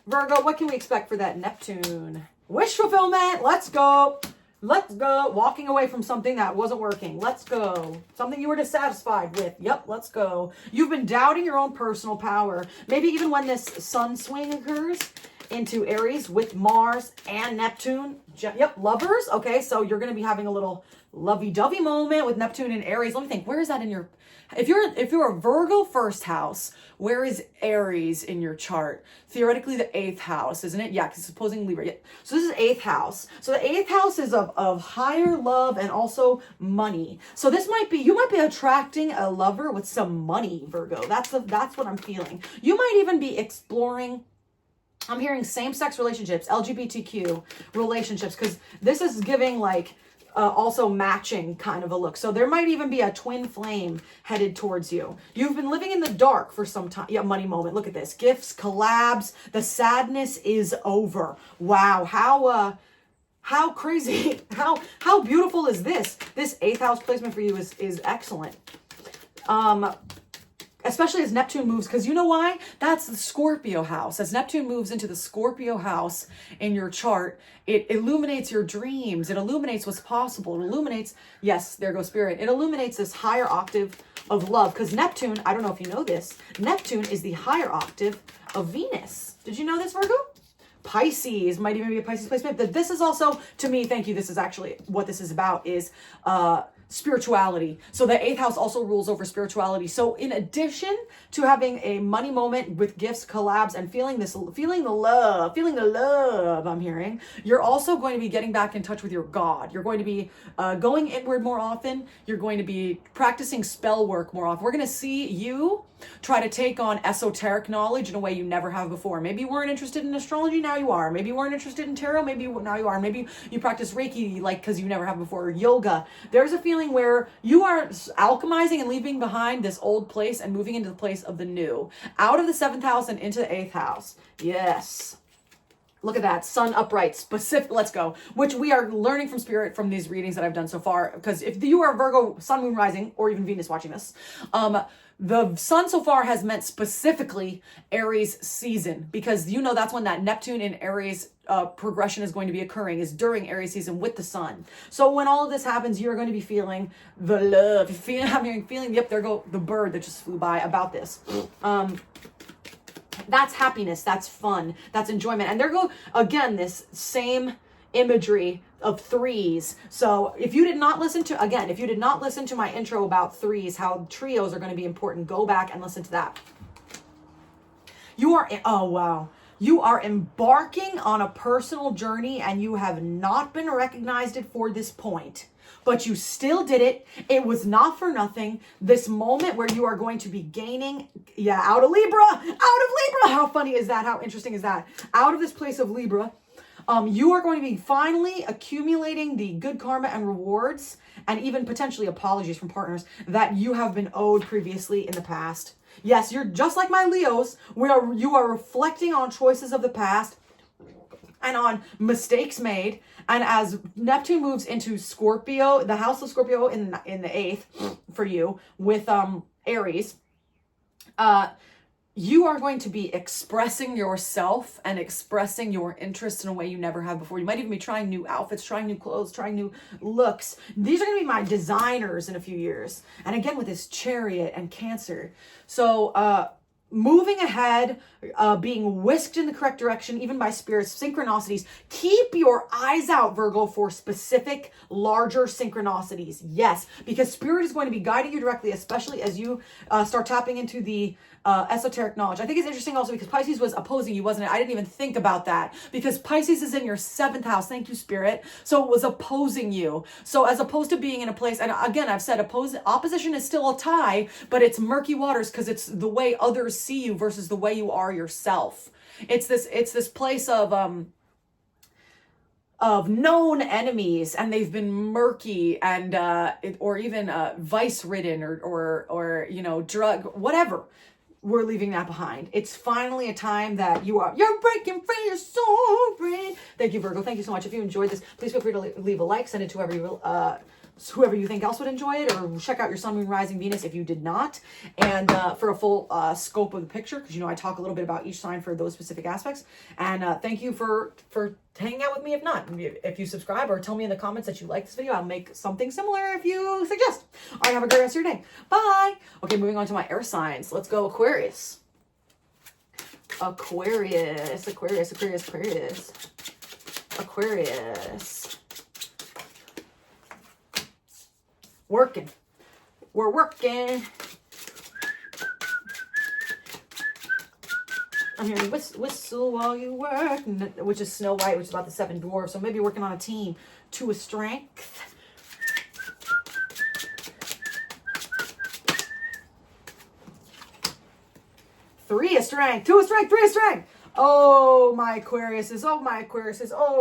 Speaker 1: Virgo, what can we expect for that Neptune? Wish fulfillment. Let's go. Let's go. Walking away from something that wasn't working. Let's go. Something you were dissatisfied with. Yep, let's go. You've been doubting your own personal power. Maybe even when this sun swing occurs into Aries with Mars and Neptune. Yep, lovers. Okay, so you're going to be having a little lovey-dovey moment with Neptune and Aries. Let me think. Where is that in your... If you're a Virgo first house, where is Aries in your chart? Theoretically, the 8th house, isn't it? Yeah, because it's opposing Libra. Yeah. So this is 8th house. So the 8th house is of higher love and also money. So this might be, you might be attracting a lover with some money, Virgo. That's what I'm feeling. You might even be exploring, I'm hearing same-sex relationships, LGBTQ relationships, because this is giving like also matching kind of a look. So there might even be a twin flame headed towards you. You've been living in the dark for some time. Yeah, money moment. Look at this. Gifts, collabs. The sadness is over. Wow. How crazy. How beautiful is this? This 8th house placement for you is excellent. Especially as Neptune moves, because you know why? That's the Scorpio house. As Neptune moves into the Scorpio house in your chart, it illuminates your dreams. It illuminates what's possible. It illuminates, yes, there goes Spirit. It illuminates this higher octave of love. Because Neptune, I don't know if you know this, Neptune is the higher octave of Venus. Did you know this, Virgo? Pisces might even be a Pisces placement. But this is also, to me, thank you, this is actually what this is about, is spirituality. So the 8th house also rules over spirituality. So in addition to having a money moment with gifts, collabs, and feeling the love I'm hearing, you're also going to be getting back in touch with your God. You're going to be going inward more often. You're going to be practicing spell work more often. We're going to see you try to take on esoteric knowledge in a way you never have before. Maybe you weren't interested in astrology, now you are. Maybe you weren't interested in tarot, now you are. Maybe you practice Reiki like because you never have before, or yoga. There's a feeling where you are alchemizing and leaving behind this old place and moving into the place of the new. Out of the 7th house and into the 8th house. Yes. Look at that. Sun upright. Specific. Let's go. Which we are learning from Spirit from these readings that I've done so far. Because if you are Virgo, Sun, Moon, Rising, or even Venus watching this, the sun so far has meant specifically Aries season, because you know that's when that Neptune in Aries progression is going to be occurring, is during Aries season with the sun. So when all of this happens, you're going to be feeling the love, feeling, yep, there go the bird that just flew by about this. That's happiness, that's fun, that's enjoyment. And there go again this same imagery of 3s. So if you did not listen to my intro about 3s, how trios are going to be important, go back and listen to that. You are, oh wow. You are embarking on a personal journey and you have not been recognized it for this point, but you still did it. It was not for nothing. This moment where you are going to be gaining, out of Libra, How funny is that? How interesting is that? Out of this place of Libra, you are going to be finally accumulating the good karma and rewards and even potentially apologies from partners that you have been owed previously in the past. Yes, you're just like my Leos, where you are reflecting on choices of the past and on mistakes made. And as Neptune moves into Scorpio, the house of Scorpio in the 8th for you with Aries, you are going to be expressing yourself and expressing your interests in a way you never have before. You might even be trying new outfits, trying new clothes, trying new looks. These are going to be my designers in a few years. And again, with this Chariot and Cancer. So, moving ahead, being whisked in the correct direction, even by spirits, synchronicities. Keep your eyes out, Virgo, for specific, larger synchronicities. Yes, because spirit is going to be guiding you directly, especially as you start tapping into the esoteric knowledge. I think it's interesting also because Pisces was opposing you, wasn't it? I didn't even think about that because Pisces is in your 7th house. Thank you, Spirit. So it was opposing you. So as opposed to being in a place, and again, I've said opposition is still a tie, but it's murky waters because it's the way others see you versus the way you are yourself. It's this place of known enemies, and they've been murky and or even vice ridden or drug, whatever. We're leaving that behind. It's finally a time that you're breaking free, you're so free. Thank you, Virgo. Thank you so much. If you enjoyed this, please feel free to leave a like, send it to whoever you think else would enjoy it, or check out your Sun, Moon, Rising, Venus if you did not. And for a full scope of the picture, because I talk a little bit about each sign for those specific aspects. And thank you for hanging out with me. If not, if you subscribe or tell me in the comments that you like this video, I'll make something similar if you suggest. All right, have a great rest of your day. Bye. Okay, moving on to my air signs. Let's go Aquarius. Aquarius. Working. We're working. I'm hearing whistle while you work, which is Snow White, which is about the 7 dwarfs. So maybe you're working on a team. 2 of strength. 3 of strength. 2 of strength. 3 of strength. Oh, my Aquariuses. Oh,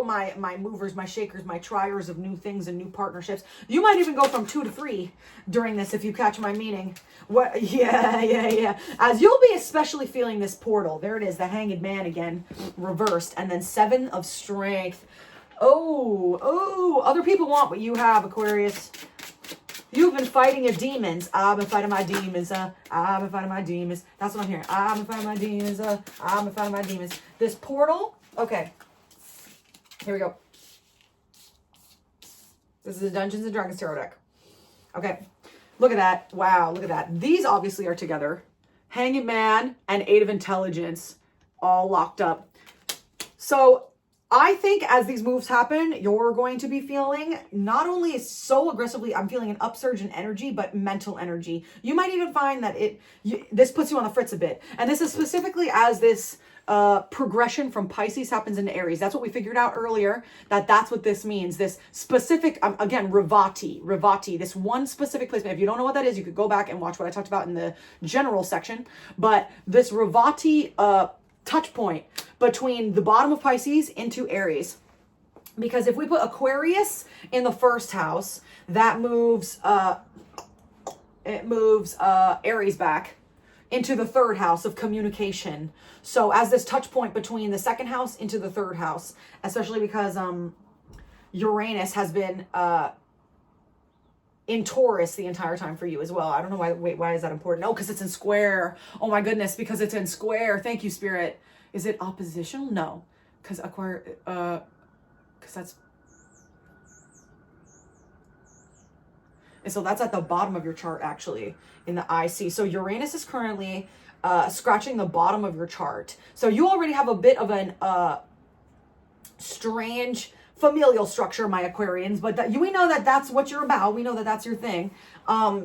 Speaker 1: my movers, my shakers, my triers of new things and new partnerships. You might even go from 2 to 3 during this, if you catch my meaning. What? Yeah. As you'll be especially feeling this portal. There it is, the Hanged Man again, reversed. And then 7 of strength. Oh, other people want what you have, Aquarius. You've been fighting your demons. I've been fighting my demons. I've been fighting my demons. That's what I'm hearing. I've been fighting my demons. I've been fighting my demons. This portal. Okay. Here we go. This is a Dungeons and Dragons tarot deck. Okay. Look at that. Wow. Look at that. These obviously are together. Hanged Man and 8 of Intelligence all locked up. So I think as these moves happen, you're going to be feeling not only so aggressively, I'm feeling an upsurge in energy, but mental energy. You might even find that this puts you on the fritz a bit. And this is specifically as this progression from Pisces happens into Aries. That's what we figured out earlier, that's what this means. This specific, again, Rivati, this one specific placement. If you don't know what that is, you could go back and watch what I talked about in the general section. But this Rivati touch point between the bottom of Pisces into Aries. Because if we put Aquarius in the 1st house, that moves Aries back into the 3rd house of communication. So as this touch point between the 2nd house into the 3rd house, especially because Uranus has been in Taurus the entire time for you as well. I don't know why. Wait, why is that important? Oh, because it's in square. Oh my goodness, because it's in square. Thank you, Spirit. Is it oppositional? No, because because that's. And so that's at the bottom of your chart, actually, in the IC. So Uranus is currently scratching the bottom of your chart. So you already have a bit of an strange familial structure, my Aquarians, but we know that that's what you're about. We know that that's your thing.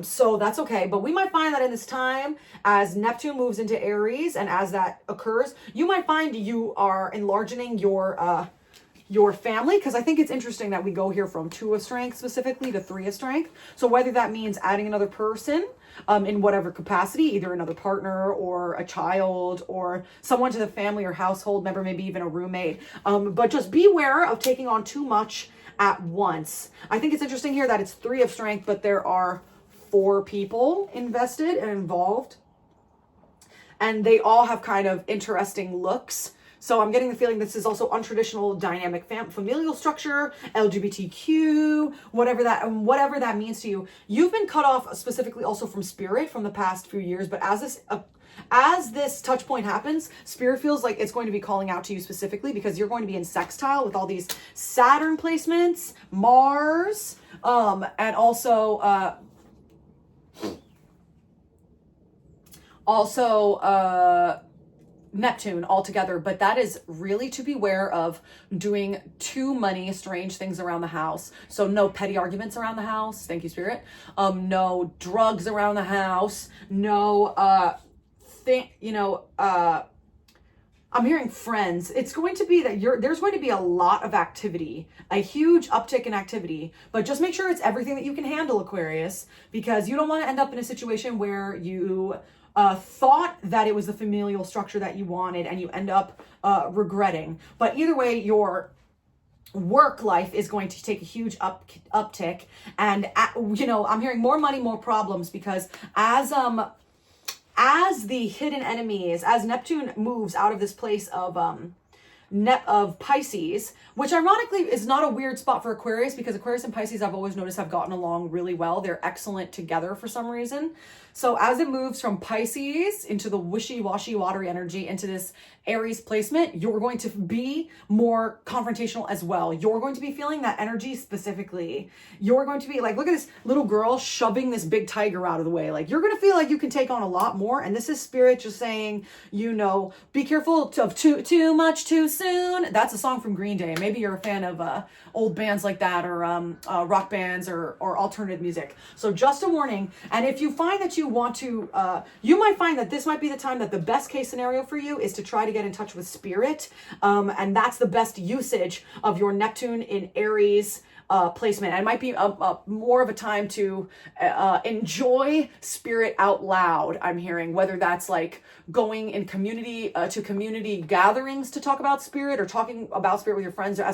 Speaker 1: So that's okay. But we might find that in this time, as Neptune moves into Aries, and as that occurs, you might find you are enlarging your family, because I think it's interesting that we go here from 2 of strength specifically to 3 of strength. So whether that means adding another person in whatever capacity, either another partner or a child or someone to the family or household member, maybe even a roommate. But just beware of taking on too much at once. I think it's interesting here that it's 3 of strength, but there are 4 people invested and involved, and they all have kind of interesting looks. So I'm getting the feeling this is also untraditional dynamic familial structure, LGBTQ, whatever that means to you. You've been cut off specifically also from spirit from the past few years, but as this touch point happens, spirit feels like it's going to be calling out to you specifically, because you're going to be in sextile with all these Saturn placements, Mars, and also Neptune altogether. But that is really to beware of doing too many strange things around the house. So no petty arguments around the house. Thank you, spirit. No drugs around the house. No, I'm hearing friends. It's going to be that there's going to be a lot of activity, a huge uptick in activity, but just make sure it's everything that you can handle, Aquarius, because you don't want to end up in a situation where you thought that it was the familial structure that you wanted and you end up regretting. But either way, your work life is going to take a huge uptick. And, I'm hearing more money, more problems, because as the hidden enemies, as Neptune moves out of this place of Pisces, which ironically is not a weird spot for Aquarius, because Aquarius and Pisces I've always noticed have gotten along really well. They're excellent together for some reason. So as it moves from Pisces into the wishy-washy watery energy into this Aries placement, you're going to be more confrontational as well. You're going to be feeling that energy specifically. You're going to be like, look at this little girl shoving this big tiger out of the way. Like, you're going to feel like you can take on a lot more. And this is spirit just saying, be careful of too much too soon. That's a song from Green Day. Maybe you're a fan of old bands like that, or rock bands or alternative music. So just a warning. And if you find that you want to, you might find that this might be the time that the best case scenario for you is to try to get in touch with spirit. And that's the best usage of your Neptune in Aries placement. And it might be more of a time to enjoy spirit out loud, I'm hearing, whether that's like going in community to community gatherings to talk about spirit, or talking about spirit with your friends, or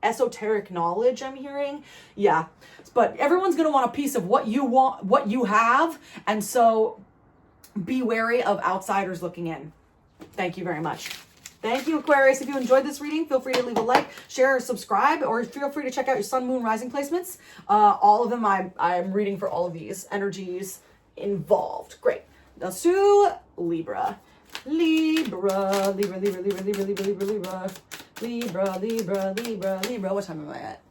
Speaker 1: esoteric knowledge, I'm hearing. Yeah. But everyone's going to want a piece of what you want, what you have. And so be wary of outsiders looking in. Thank you very much. Thank you, Aquarius. If you enjoyed this reading, feel free to leave a like, share, or subscribe, or feel free to check out your sun, moon, rising placements. All of them, I'm reading for all of these energies involved. Great. Let's do Libra. Libra. What time am I at?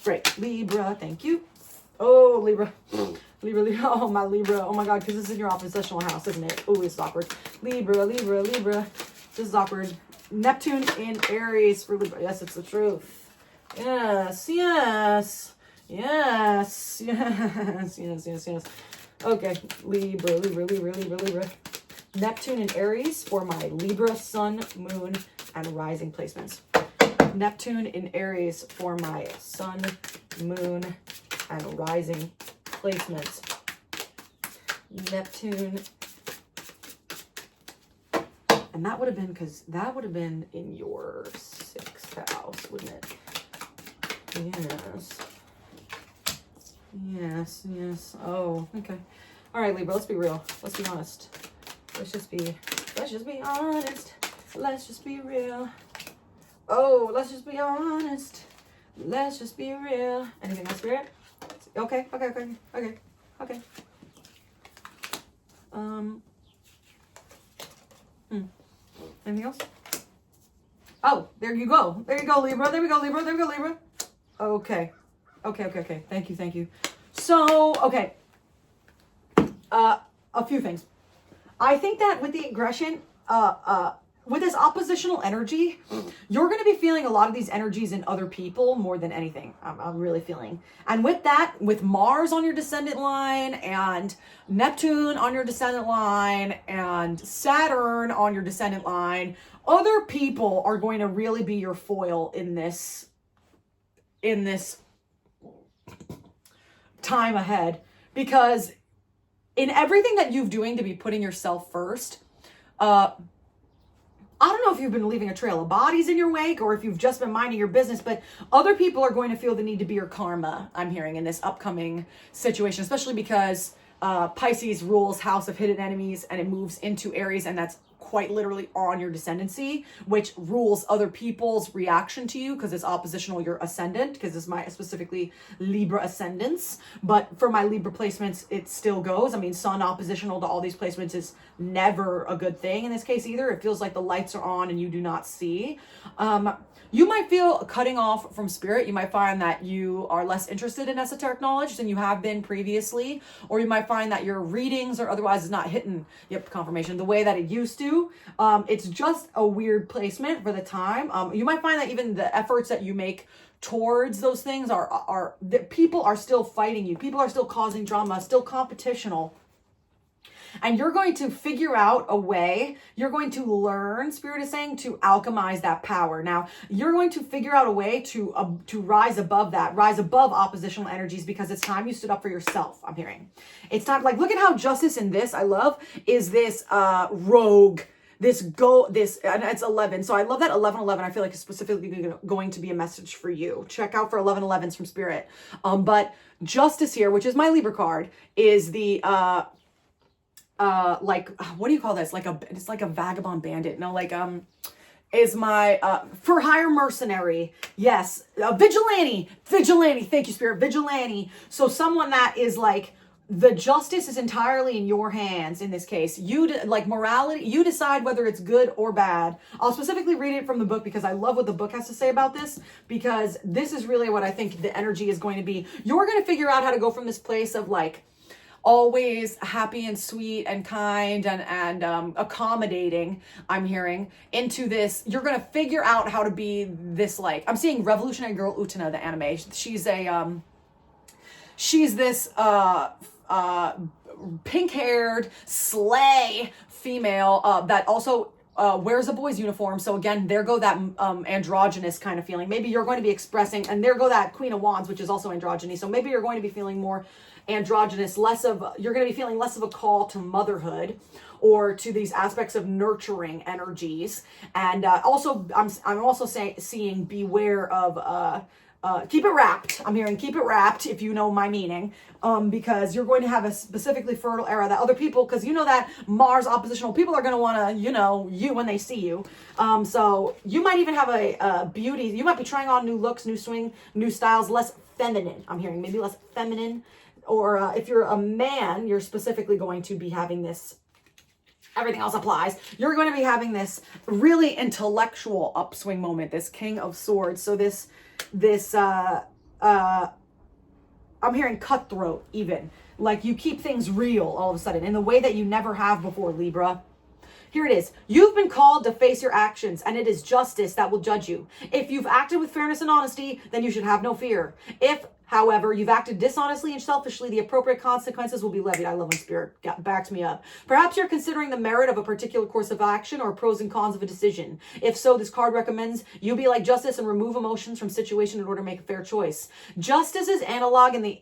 Speaker 1: Great. Libra. Thank you. Oh, Libra. Libra. Oh, my Libra. Oh, my God, because this is your oppositional house, isn't it? Oh, it's awkward. Libra. This is awkward. Neptune in Aries for Libra. Yes, it's the truth. Yes. Okay. Libra. Neptune in Aries for my Libra, sun, moon, and rising placements. Neptune in Aries for my sun, moon, and rising placements. Neptune. And that would have been, because that would have been in your 6th house, wouldn't it? Yes. Oh, okay. All right, Libra, let's be real. Let's be honest. Let's just be honest. Let's just be real. Oh, let's just be honest. Let's just be real. Anything else, spirit? Okay. Anything else? Oh, there you go, Libra. There we go, Libra. Okay. Thank you. So, okay. A few things. I think that with the aggression, with this oppositional energy, you're going to be feeling a lot of these energies in other people more than anything. I'm really feeling. And with that, with Mars on your descendant line and Neptune on your descendant line and Saturn on your descendant line, other people are going to really be your foil in this time ahead, because in everything that you're doing to be putting yourself first, I don't know if you've been leaving a trail of bodies in your wake or if you've just been minding your business, but other people are going to feel the need to be your karma, I'm hearing, in this upcoming situation, especially because Pisces rules House of Hidden Enemies and it moves into Aries, and that's quite literally on your descendancy, which rules other people's reaction to you because it's oppositional your ascendant, because it's my specifically Libra ascendants. But for my Libra placements, it still goes. I mean, Sun oppositional to all these placements is never a good thing in this case either. It feels like the lights are on and you do not see. You might feel cutting off from spirit. You might find that you are less interested in esoteric knowledge than you have been previously, or you might find that your readings or otherwise is not hitting, confirmation, the way that it used to. It's just a weird placement for the time. You might find that even the efforts that you make towards those things are that people are still fighting you. People are still causing drama, still competitional. And you're going to figure out a way, you're going to learn, Spirit is saying, to alchemize that power. Now, you're going to figure out a way to rise above that, rise above oppositional energies, because it's time you stood up for yourself, I'm hearing. It's time, like, look at how justice in this, I love, is this rogue, and it's 11. So I love that 1111. I feel like it's specifically going to be a message for you. Check out for 1111s from Spirit. But justice here, which is my Libra card, is the, like, what do you call this? It's like a vagabond bandit. No, like, is my, for hire mercenary. Yes. Vigilante. Thank you, Spirit. Vigilante. So someone that is like, the justice is entirely in your hands in this case. Like morality, you decide whether it's good or bad. I'll specifically read it from the book because I love what the book has to say about this, because this is really what I think the energy is going to be. You're going to figure out how to go from this place of like, always happy and sweet and kind and accommodating, I'm hearing, into this. You're going to figure out how to be this, like, I'm seeing Revolutionary Girl Utena, the anime. She's this pink-haired slay female that also wears a boy's uniform. So again, there go that androgynous kind of feeling. Maybe you're going to be expressing, and there go that Queen of Wands, which is also androgyny. So maybe you're going to be feeling more androgynous, you're going to be feeling less of a call to motherhood or to these aspects of nurturing energies. And also, I'm also seeing beware of keep it wrapped. I'm hearing keep it wrapped, if you know my meaning, because you're going to have a specifically fertile era that other people, because you know that Mars oppositional people are going to want to, you when they see you. So you might even have a beauty. You might be trying on new looks, new swing, new styles, less feminine. I'm hearing maybe less feminine. Or if you're a man, you're specifically going to be having this, everything else applies. You're going to be having this really intellectual upswing moment, this King of Swords. So I'm hearing cutthroat even. Like you keep things real all of a sudden in the way that you never have before, Libra. Here it is. You've been called to face your actions, and it is justice that will judge you. If you've acted with fairness and honesty, then you should have no fear. If, however, you've acted dishonestly and selfishly, the appropriate consequences will be levied. I love when Spirit backs me up. Perhaps you're considering the merit of a particular course of action or pros and cons of a decision. If so, this card recommends you be like justice and remove emotions from situation in order to make a fair choice. Justice's analog in the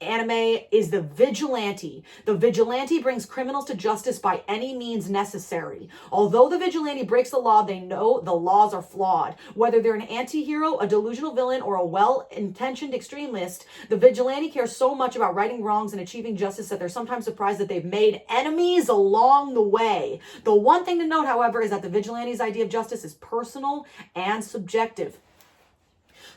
Speaker 1: anime is the vigilante. The vigilante brings criminals to justice by any means necessary. Although the vigilante breaks the law, they know the laws are flawed. Whether they're an anti-hero, a delusional villain, or a well-intentioned extremist, the vigilante cares so much about righting wrongs and achieving justice that they're sometimes surprised that they've made enemies along the way. The one thing to note, however, is that the vigilante's idea of justice is personal and subjective.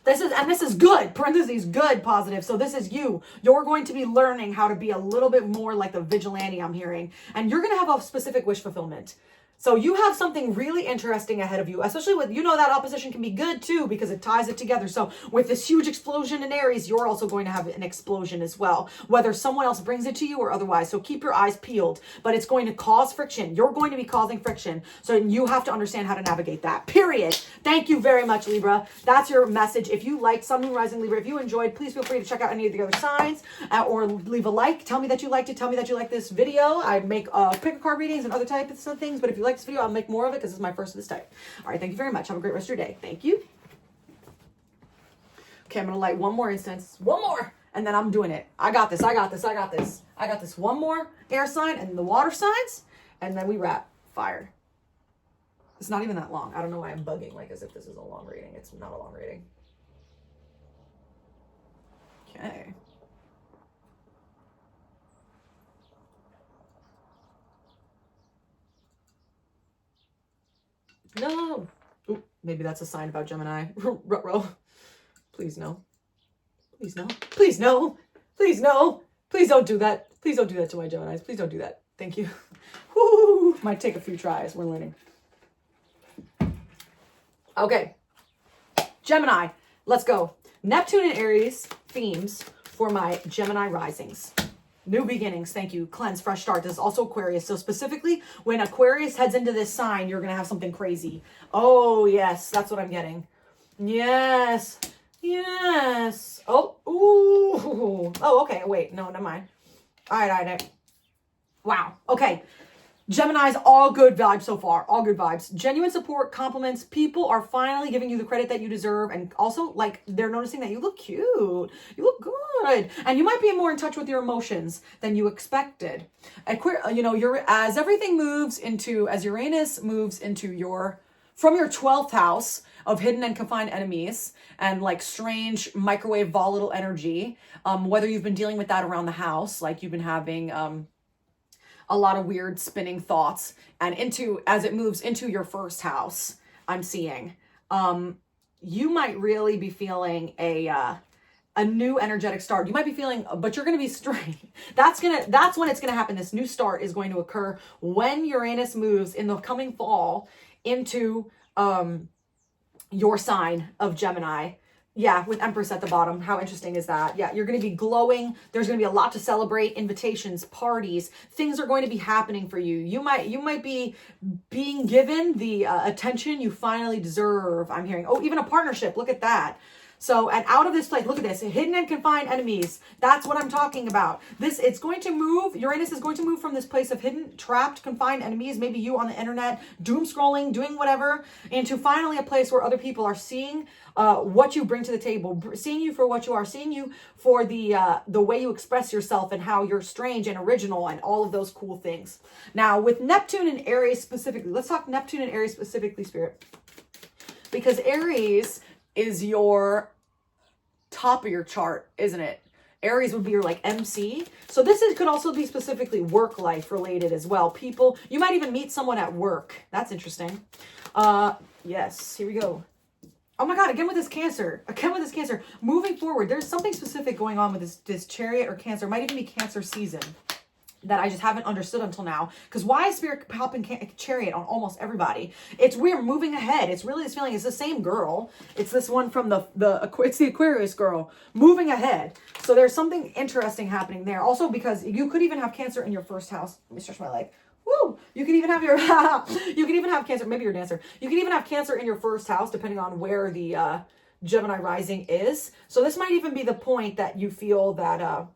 Speaker 1: This is good, parentheses, good, positive. So this is you. You're going to be learning how to be a little bit more like the vigilante, I'm hearing. And you're going to have a specific wish fulfillment. So you have something really interesting ahead of you, especially with, you know, that opposition can be good too because it ties it together. So with this huge explosion in Aries, you're also going to have an explosion as well, whether someone else brings it to you or otherwise. So keep your eyes peeled, but it's going to cause friction. You're going to be causing friction. So you have to understand how to navigate that, period. Thank you very much, Libra. That's your message. If you liked Sun, Moon, Rising, Libra, if you enjoyed, please feel free to check out any of the other signs or leave a like. Tell me that you liked it. Tell me that you like this video. I make pick a card readings and other types of things, but if you like this video, I'll make more of it because this is my first of this type. All right, thank you very much. Have a great rest of your day. Thank you. Okay, I'm gonna light one more incense, one more, and then I'm doing it. I got this. I got this. I got this. I got this. One more air sign and the water signs, and then we wrap. Fire. It's not even that long. I don't know why I'm bugging like as if this is a long reading. It's not a long reading. Okay. No. Ooh, maybe that's a sign about Gemini. Ruh-roh. Please no. Please no. Please no. Please no. Please don't do that. Please don't do that to my Geminis. Please don't do that. Thank you. Woo. Might take a few tries. We're learning. Okay. Gemini. Let's go. Neptune and Aries themes for my Gemini risings. New beginnings, thank you. Cleanse, fresh start. This is also Aquarius. So specifically, when Aquarius heads into this sign, you're going to have something crazy. Oh, yes. That's what I'm getting. Yes. Yes. Oh, ooh. Oh, okay. Wait. No, never mind. All right. Wow. Okay. Gemini's, all good vibes so far. All good vibes. Genuine support, compliments. People are finally giving you the credit that you deserve. And also, like, they're noticing that you look cute. You look good. And you might be more in touch with your emotions than you expected. You know, as everything moves into, as Uranus moves into from your 12th house of hidden and confined enemies and like strange microwave volatile energy, whether you've been dealing with that around the house, like you've been having, a lot of weird spinning thoughts, and as it moves into your first house, I'm seeing, you might really be feeling a new energetic start. You might be feeling, but you're going to be straight. That's when it's going to happen. This new start is going to occur when Uranus moves in the coming fall into, your sign of Gemini. Yeah, with Empress at the bottom. How interesting is that? Yeah, you're going to be glowing. There's going to be a lot to celebrate. Invitations, parties, things are going to be happening for you. You might be being given the attention you finally deserve. I'm hearing, oh, even a partnership. Look at that. So, and out of this place, look at this, hidden and confined enemies. That's what I'm talking about. It's going to move, Uranus is going to move from this place of hidden, trapped, confined enemies, maybe you on the internet, doom scrolling, doing whatever, into finally a place where other people are seeing what you bring to the table, seeing you for what you are, seeing you for the way you express yourself and how you're strange and original and all of those cool things. Now, with Neptune and Aries specifically, let's talk Neptune and Aries specifically, Spirit. Because Aries is your top of your chart, isn't it? Aries would be your like MC. So could also be specifically work life related as well. People, you might even meet someone at work. That's interesting. Yes, here we go. Oh my God, again with this Cancer. Moving forward, there's something specific going on with this Chariot or Cancer. It might even be Cancer season that I just haven't understood until now. Because why is Spirit popping Chariot on almost everybody? It's weird, moving ahead. It's really this feeling. It's the same girl. It's this one from it's the Aquarius girl moving ahead. So there's something interesting happening there. Also because you could even have Cancer in your first house. Let me stretch my leg. Woo! You could even have you could even have Cancer. Maybe you're a Dancer. You could even have Cancer in your first house, depending on where the Gemini rising is. So this might even be the point that you feel that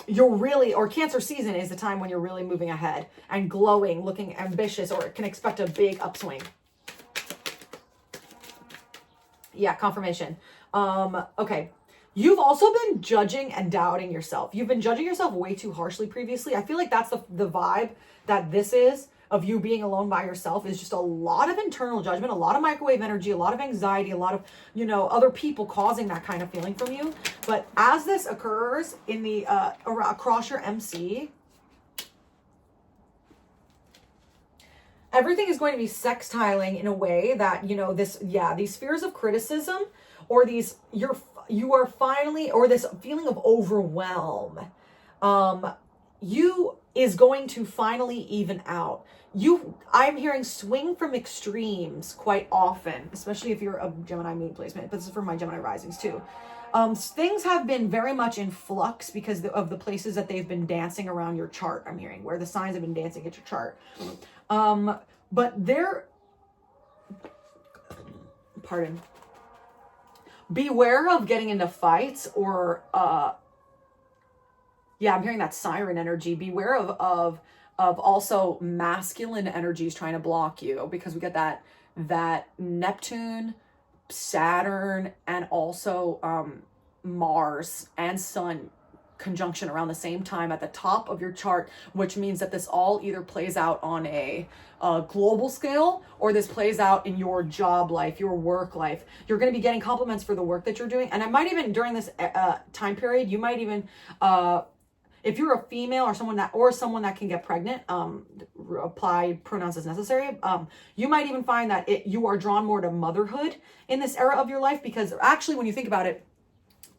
Speaker 1: you're really, or Cancer season is the time when you're really moving ahead and glowing, looking ambitious, or can expect a big upswing. Yeah, confirmation. Okay. You've also been judging and doubting yourself. You've been judging yourself way too harshly previously. I feel like that's the vibe that this is, of you being alone by yourself, is just a lot of internal judgment, a lot of microwave energy, a lot of anxiety, a lot of, other people causing that kind of feeling from you. But as this occurs in the, across your MC, everything is going to be sextiling in a way that, these fears of criticism, or you are finally, or this feeling of overwhelm, you is going to finally even out. I'm hearing swing from extremes quite often, especially if you're a Gemini moon placement, but this is for my Gemini risings too. Things have been very much in flux because of the places that they've been dancing around your chart. I'm hearing where the signs have been dancing at your chart. But beware of getting into fights or, yeah, I'm hearing that siren energy. Beware of also masculine energies trying to block you, because we get that Neptune, Saturn, and also Mars and Sun conjunction around the same time at the top of your chart, which means that this all either plays out on a global scale, or this plays out in your job life, your work life. You're going to be getting compliments for the work that you're doing, and I might even during this time period, you might even if you're a female or someone that can get pregnant, apply pronouns as necessary. You might even find that you are drawn more to motherhood in this era of your life, because actually when you think about it,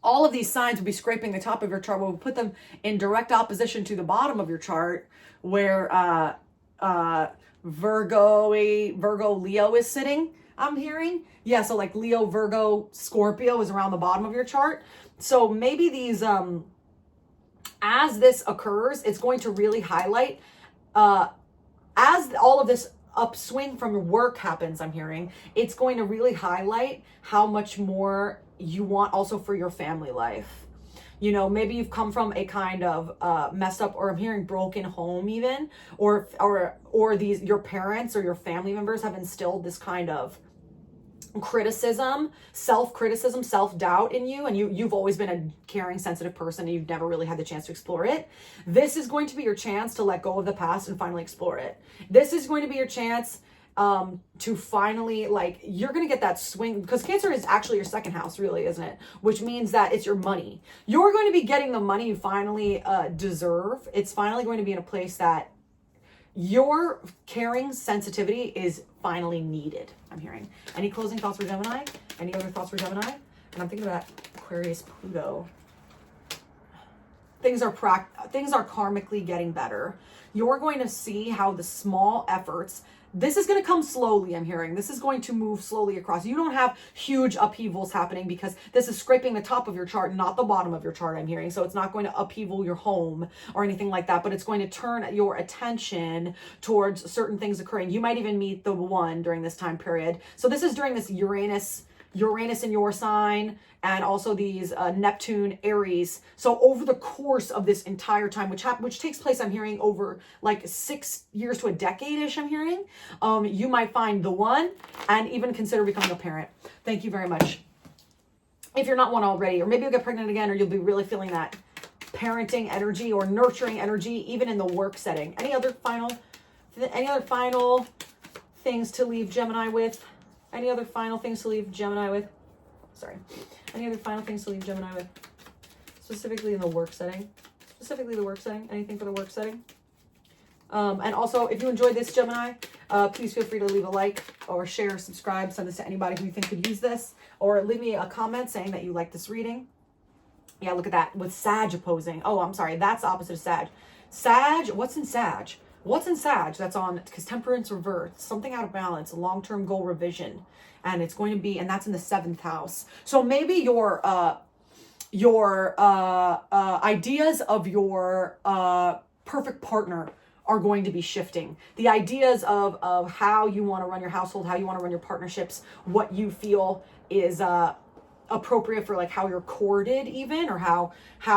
Speaker 1: all of these signs would be scraping the top of your chart. We'll put them in direct opposition to the bottom of your chart, where Virgo, Leo is sitting, I'm hearing. Yeah, so like Leo, Virgo, Scorpio is around the bottom of your chart. So maybe these, as this occurs, it's going to really highlight, as all of this upswing from work happens, I'm hearing, it's going to really highlight how much more you want also for your family life. You know, maybe you've come from a kind of messed up, or I'm hearing broken home even, or your parents or your family members have instilled this kind of criticism, self-criticism, self-doubt in you, and you've always been a caring, sensitive person, and you've never really had the chance to explore it. This is going to be your chance to let go of the past and finally explore it. This is going to be your chance to finally, like, you're going to get that swing, because Cancer is actually your second house, really, isn't it? Which means that it's your money. You're going to be getting the money you finally deserve. It's finally going to be in a place that your caring sensitivity is finally needed, I'm hearing. Any closing thoughts for Gemini? Any other thoughts for Gemini? And I'm thinking about Aquarius, Pluto. Things are karmically getting better. You're going to see how the small efforts, this is going to come slowly, I'm hearing. This is going to move slowly across. You don't have huge upheavals happening, because this is scraping the top of your chart, not the bottom of your chart, I'm hearing. So it's not going to upheaval your home or anything like that, but it's going to turn your attention towards certain things occurring. You might even meet the one during this time period. So this is during this Uranus in your sign, and also these Neptune, Aries. So over the course of this entire time, which takes place, I'm hearing, over like 6 years to a decade-ish, I'm hearing, you might find the one and even consider becoming a parent. Thank you very much. If you're not one already, or maybe you'll get pregnant again, or you'll be really feeling that parenting energy or nurturing energy, even in the work setting. Any other final things to leave Gemini with? Any other final things to leave Gemini with? Sorry. Any other final things to leave Gemini with? Specifically in the work setting. Anything for the work setting? And also, if you enjoyed this, Gemini, please feel free to leave a like or share, subscribe, send this to anybody who you think could use this, or leave me a comment saying that you like this reading. Yeah, look at that, with Sag opposing. Oh, I'm sorry, that's the opposite of Sag. Sag, what's in Sag? What's in Sag? That's on, because temperance reversed, something out of balance, long-term goal revision. And it's going to be, and that's in the 7th house. So maybe your ideas of your perfect partner are going to be shifting. The ideas of how you want to run your household, how you want to run your partnerships, what you feel is appropriate for, like, how you're courted even, or how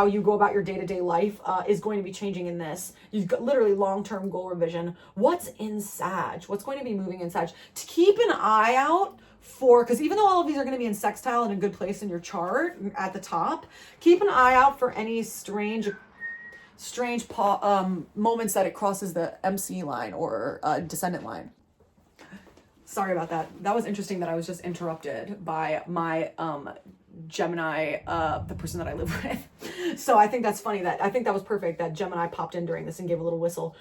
Speaker 1: you go about your day-to-day life is going to be changing in this. You've got literally long-term goal revision. What's in Sag? What's going to be moving in Sag? To keep an eye out for, because even though all of these are going to be in sextile in a good place in your chart at the top, keep an eye out for any strange moments that it crosses the MC line or descendant line. Sorry about that. That was interesting that I was just interrupted by my Gemini, the person that I live with. So I think that's funny. I think that was perfect that Gemini popped in during this and gave a little whistle.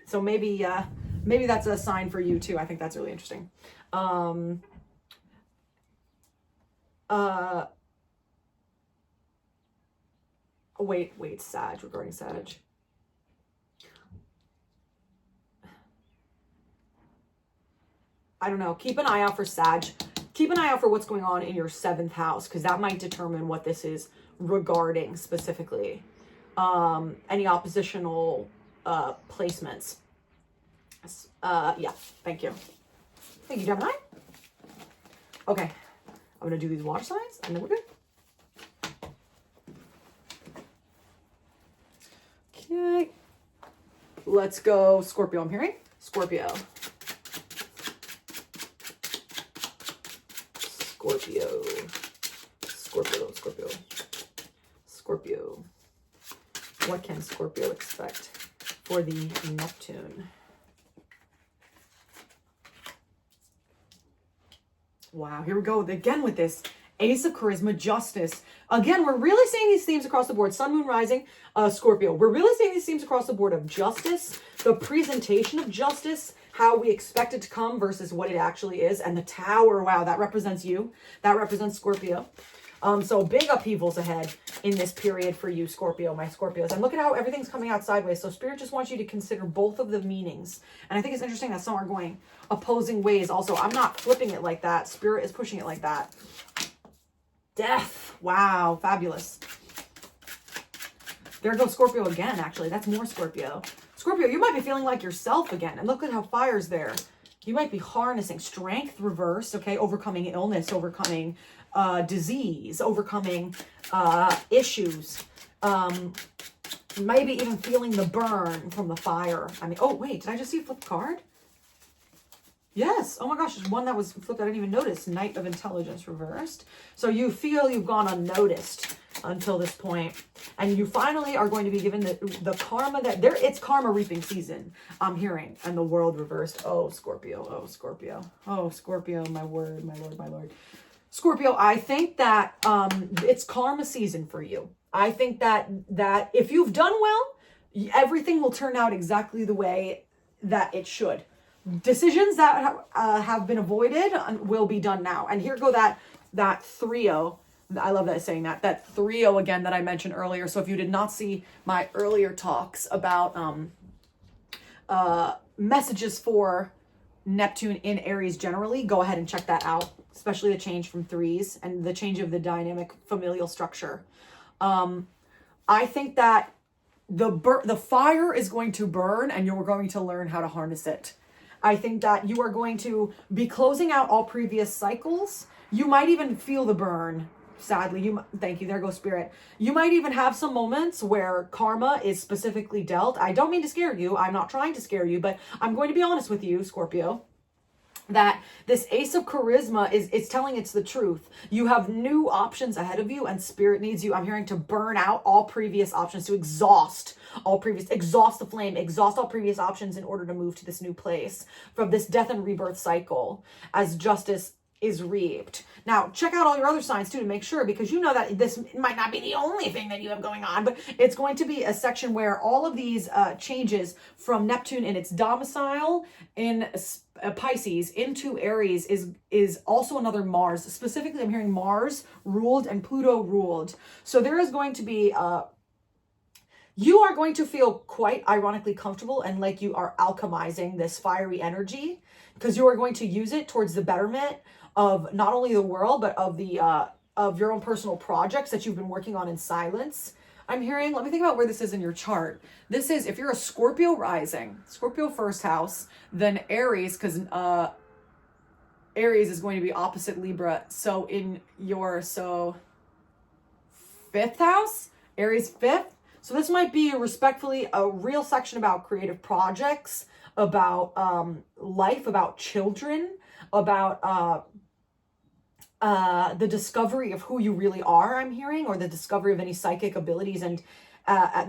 Speaker 1: So maybe that's a sign for you too. I think that's really interesting. Wait, Sag, regarding Sag. I don't know, keep an eye out for Sag. Keep an eye out for what's going on in your 7th house, because that might determine what this is regarding specifically. Any oppositional placements. Yeah, thank you. Thank you, Gemini. Okay, I'm going to do these water signs, and then we're good. Okay. Let's go Scorpio, I'm hearing. Scorpio. Scorpio. Scorpio. Scorpio. Scorpio. What can Scorpio expect for the Neptune? Wow, here we go again with this Ace of Charisma, Justice. Again, we're really seeing these themes across the board. Sun, Moon, Rising, Scorpio. We're really seeing these themes across the board of justice, the presentation of justice, how we expect it to come versus what it actually is. And the Tower, wow, that represents you. That represents Scorpio. So big upheavals ahead in this period for you, Scorpio, my Scorpios. And look at how everything's coming out sideways. So Spirit just wants you to consider both of the meanings. And I think it's interesting that some are going opposing ways. Also, I'm not flipping it like that. Spirit is pushing it like that. Death. Wow, fabulous. There goes Scorpio again, actually. That's more Scorpio. Scorpio, you might be feeling like yourself again. And look at how fire's there. You might be harnessing strength reversed, okay? Overcoming illness, overcoming disease, overcoming issues. Maybe even feeling the burn from the fire. I mean, oh, wait, did I just see a flipped card? Yes. Oh my gosh, there's one that was flipped I didn't even notice. Knight of Intelligence reversed. So you feel you've gone unnoticed until this point, and you finally are going to be given the karma that there. It's karma reaping season, I'm hearing. And the World reversed. Oh, Scorpio. Oh, Scorpio. Oh, Scorpio. My word, my Lord, my Lord. Scorpio, I think that it's karma season for you. I think that if you've done well, everything will turn out exactly the way that it should. Decisions that have been avoided will be done now. And here go that trio. I love that saying that trio again that I mentioned earlier. So if you did not see my earlier talks about messages for Neptune in Aries generally, go ahead and check that out, especially the change from 3s and the change of the dynamic familial structure. I think that the fire is going to burn, and you're going to learn how to harness it. I think that you are going to be closing out all previous cycles. You might even feel the burn. Sadly, thank you. There goes Spirit. You might even have some moments where karma is specifically dealt. I don't mean to scare you. I'm not trying to scare you, but I'm going to be honest with you, Scorpio, that this Ace of Charisma is telling it's the truth. You have new options ahead of you, and Spirit needs you, I'm hearing, to burn out all previous options, to exhaust the flame, exhaust all previous options in order to move to this new place from this death and rebirth cycle as justice is reaped. Now, check out all your other signs too to make sure, because you know that this might not be the only thing that you have going on, but it's going to be a section where all of these changes from Neptune in its domicile in Pisces into Aries is also another Mars. Specifically, I'm hearing Mars ruled and Pluto ruled. So there is going to be you are going to feel quite ironically comfortable and like you are alchemizing this fiery energy, because you are going to use it towards the betterment of not only the world, but of the of your own personal projects that you've been working on in silence. I'm hearing, let me think about where this is in your chart. This is, if you're a Scorpio rising, Scorpio first house, then Aries, because Aries is going to be opposite Libra. So in your, 5th house, Aries 5th. So this might be respectfully a real section about creative projects, about life, about children, about the discovery of who you really are, I'm hearing, or the discovery of any psychic abilities. And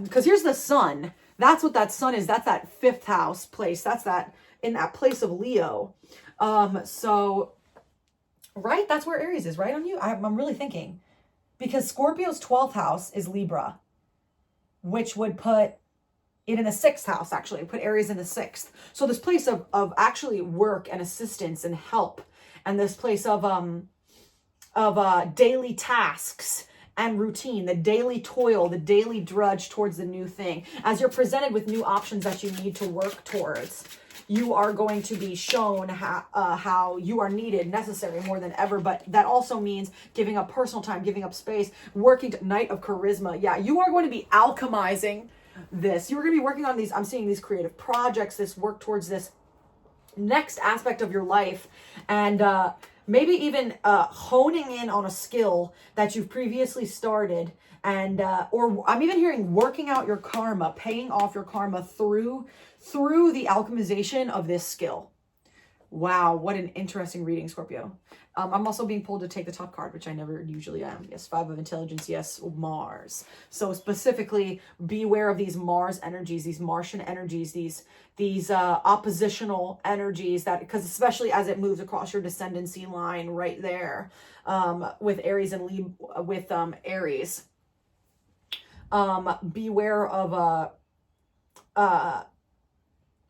Speaker 1: because here's the sun. That's what that sun is. That's that 5th house place. That's that in that place of Leo. So, right? That's where Aries is, right on you? I'm really thinking. Because Scorpio's 12th house is Libra, which would put it in the 6th house, actually. Put Aries in the 6th. So this place of actually work and assistance and help, and this place of daily tasks and routine, the daily toil, the daily drudge towards the new thing. As you're presented with new options that you need to work towards, you are going to be shown how you are needed, necessary more than ever. But that also means giving up personal time, giving up space, working Knight of Charisma. Yeah, you are going to be alchemizing this. You're going to be working on these, I'm seeing these creative projects, this work towards this next aspect of your life, and maybe even honing in on a skill that you've previously started, and or I'm even hearing working out your karma, paying off your karma through the alchemization of this skill. Wow, what an interesting reading, Scorpio. I'm also being pulled to take the top card, which I never usually am. Yes, 5 of Intelligence. Yes, Mars. So specifically, beware of these Mars energies, these Martian energies, these oppositional energies, that, because especially as it moves across your descendancy line right there, with Aries and Aries. Beware of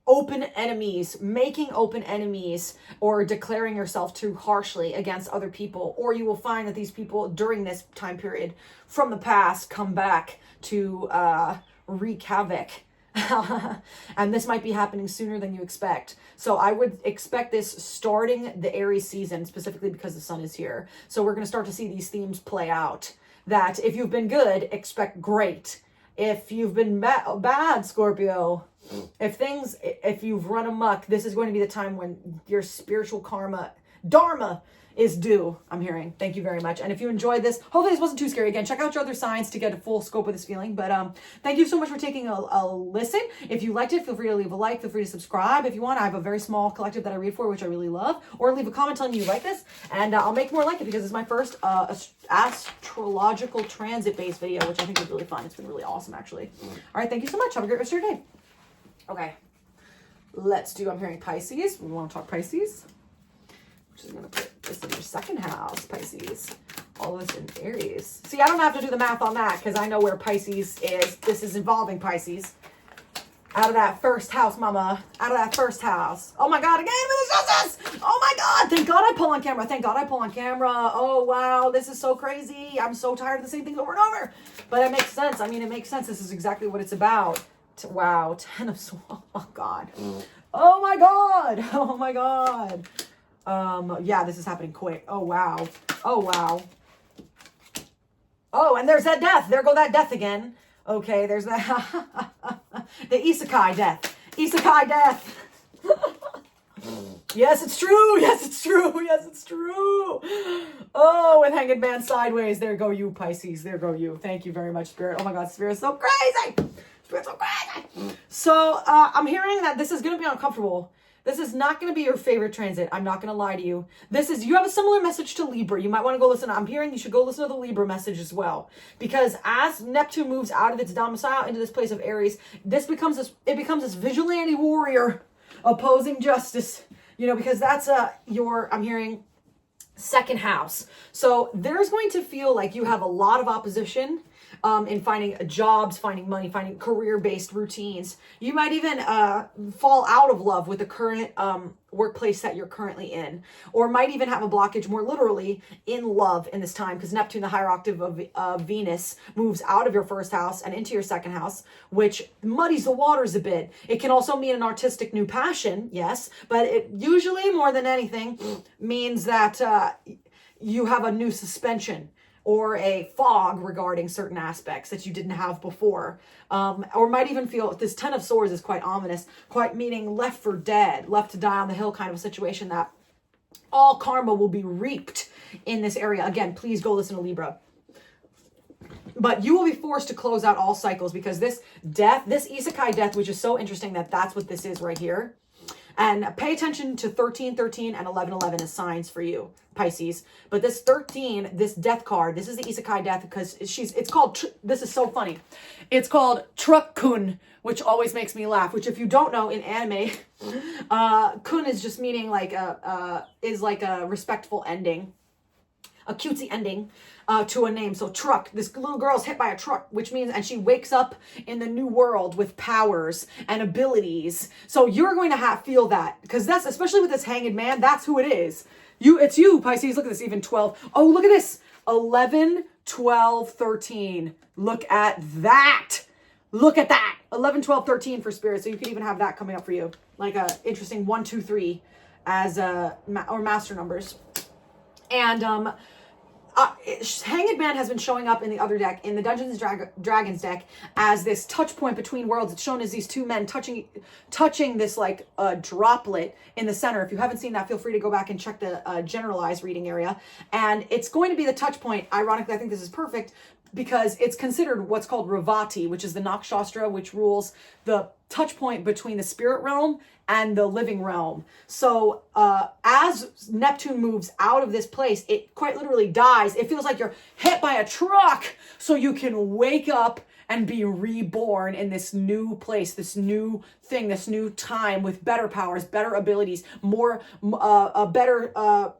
Speaker 1: open enemies, making open enemies, or declaring yourself too harshly against other people, or you will find that these people during this time period from the past come back to wreak havoc. And this might be happening sooner than you expect. So I would expect this starting the Aries season, specifically because the sun is here. So we're going to start to see these themes play out, that if you've been good, expect great. If you've been bad, Scorpio, if you've run amok, this is going to be the time when your spiritual karma, dharma, is due, I'm hearing. Thank you very much. And if you enjoyed this, hopefully this wasn't too scary. Again, check out your other signs to get a full scope of this feeling. But thank you so much for taking a listen. If you liked it, feel free to leave a like, feel free to subscribe. If you want, I have a very small collective that I read for, which I really love. Or leave a comment telling me you like this, and I'll make more like it, because it's my first astrological transit-based video, which I think is really fun. It's been really awesome, actually. All right, thank you so much. Have a great rest of your day. Okay, let's do, I'm hearing Pisces. We want to talk Pisces. Which is going to put this in your second house, Pisces. All this in Aries. See, I don't have to do the math on that, because I know where Pisces is. This is involving Pisces. Out of that first house, mama. Out of that first house. Oh my God, again with the justice! Oh my God! Thank God I pull on camera. Thank God I pull on camera. Oh wow, this is so crazy. I'm so tired of the same things over and over. But it makes sense. I mean, it makes sense. This is exactly what it's about. Wow, 10 of Swords. Oh God. Oh my God. Oh my God. Yeah, this is happening quick. Oh wow. Oh wow. Oh, and there's that death. There go that death again. Okay, there's that. The isekai death. Isekai death. Yes, it's true. Yes, it's true. Yes, it's true. Oh, with Hanged Man sideways. There go you, Pisces. There go you. Thank you very much, Spirit. Oh my God, Spirit's so crazy. Spirit's so crazy. So, I'm hearing that this is going to be uncomfortable. This is not going to be your favorite transit. I'm not going to lie to you. You have a similar message to Libra. You might want to go listen. I'm hearing you should go listen to the Libra message as well. Because as Neptune moves out of its domicile into this place of Aries, it becomes this vigilante warrior opposing justice. You know, because that's I'm hearing second house. So there's going to feel like you have a lot of opposition in finding jobs, finding money, finding career-based routines. You might even fall out of love with the current workplace that you're currently in, or might even have a blockage more literally in love in this time, because Neptune, the higher octave of Venus, moves out of your first house and into your second house, which muddies the waters a bit. It can also mean an artistic new passion, yes, but it usually, more than anything, means that you have a new suspension or a fog regarding certain aspects that you didn't have before. Or might even feel, this 10 of Swords is quite ominous, quite meaning left for dead, left to die on the hill kind of a situation, that all karma will be reaped in this area. Again, please go listen to Libra. But you will be forced to close out all cycles, because this death, this isekai death, which is so interesting that that's what this is right here. And pay attention to 1313 and 1111 as signs for you, Pisces. But this 13, this death card, this is the isekai death, because it's called, this is so funny. It's called Truck-kun, which always makes me laugh, which if you don't know, in anime, kun is just meaning like is like a respectful ending, a cutesy ending to a name. So truck, this little girl's hit by a truck, which means, and she wakes up in the new world with powers and abilities. So you're going to feel that, because that's, especially with this Hanged Man, that's who it is. It's you, Pisces. Look at this, even 12. Oh, look at this. 11, 12, 13. Look at that. Look at that. 11, 12, 13 for Spirit. So you could even have that coming up for you. like a interesting 1, 2, 3 as or master numbers. And Hanged Man has been showing up in the other deck, in the Dungeons and Dragons deck, as this touch point between worlds. It's shown as these two men touching this like droplet in the center. If you haven't seen that, feel free to go back and check the generalized reading area. And it's going to be the touch point. Ironically, I think this is perfect because it's considered what's called Ravati, which is the Nakshastra, which rules the touch point between the spirit realm and the living realm. So as Neptune moves out of this place, it quite literally dies. It feels like you're hit by a truck, so you can wake up and be reborn in this new place, this new thing, this new time with better powers, better abilities, a better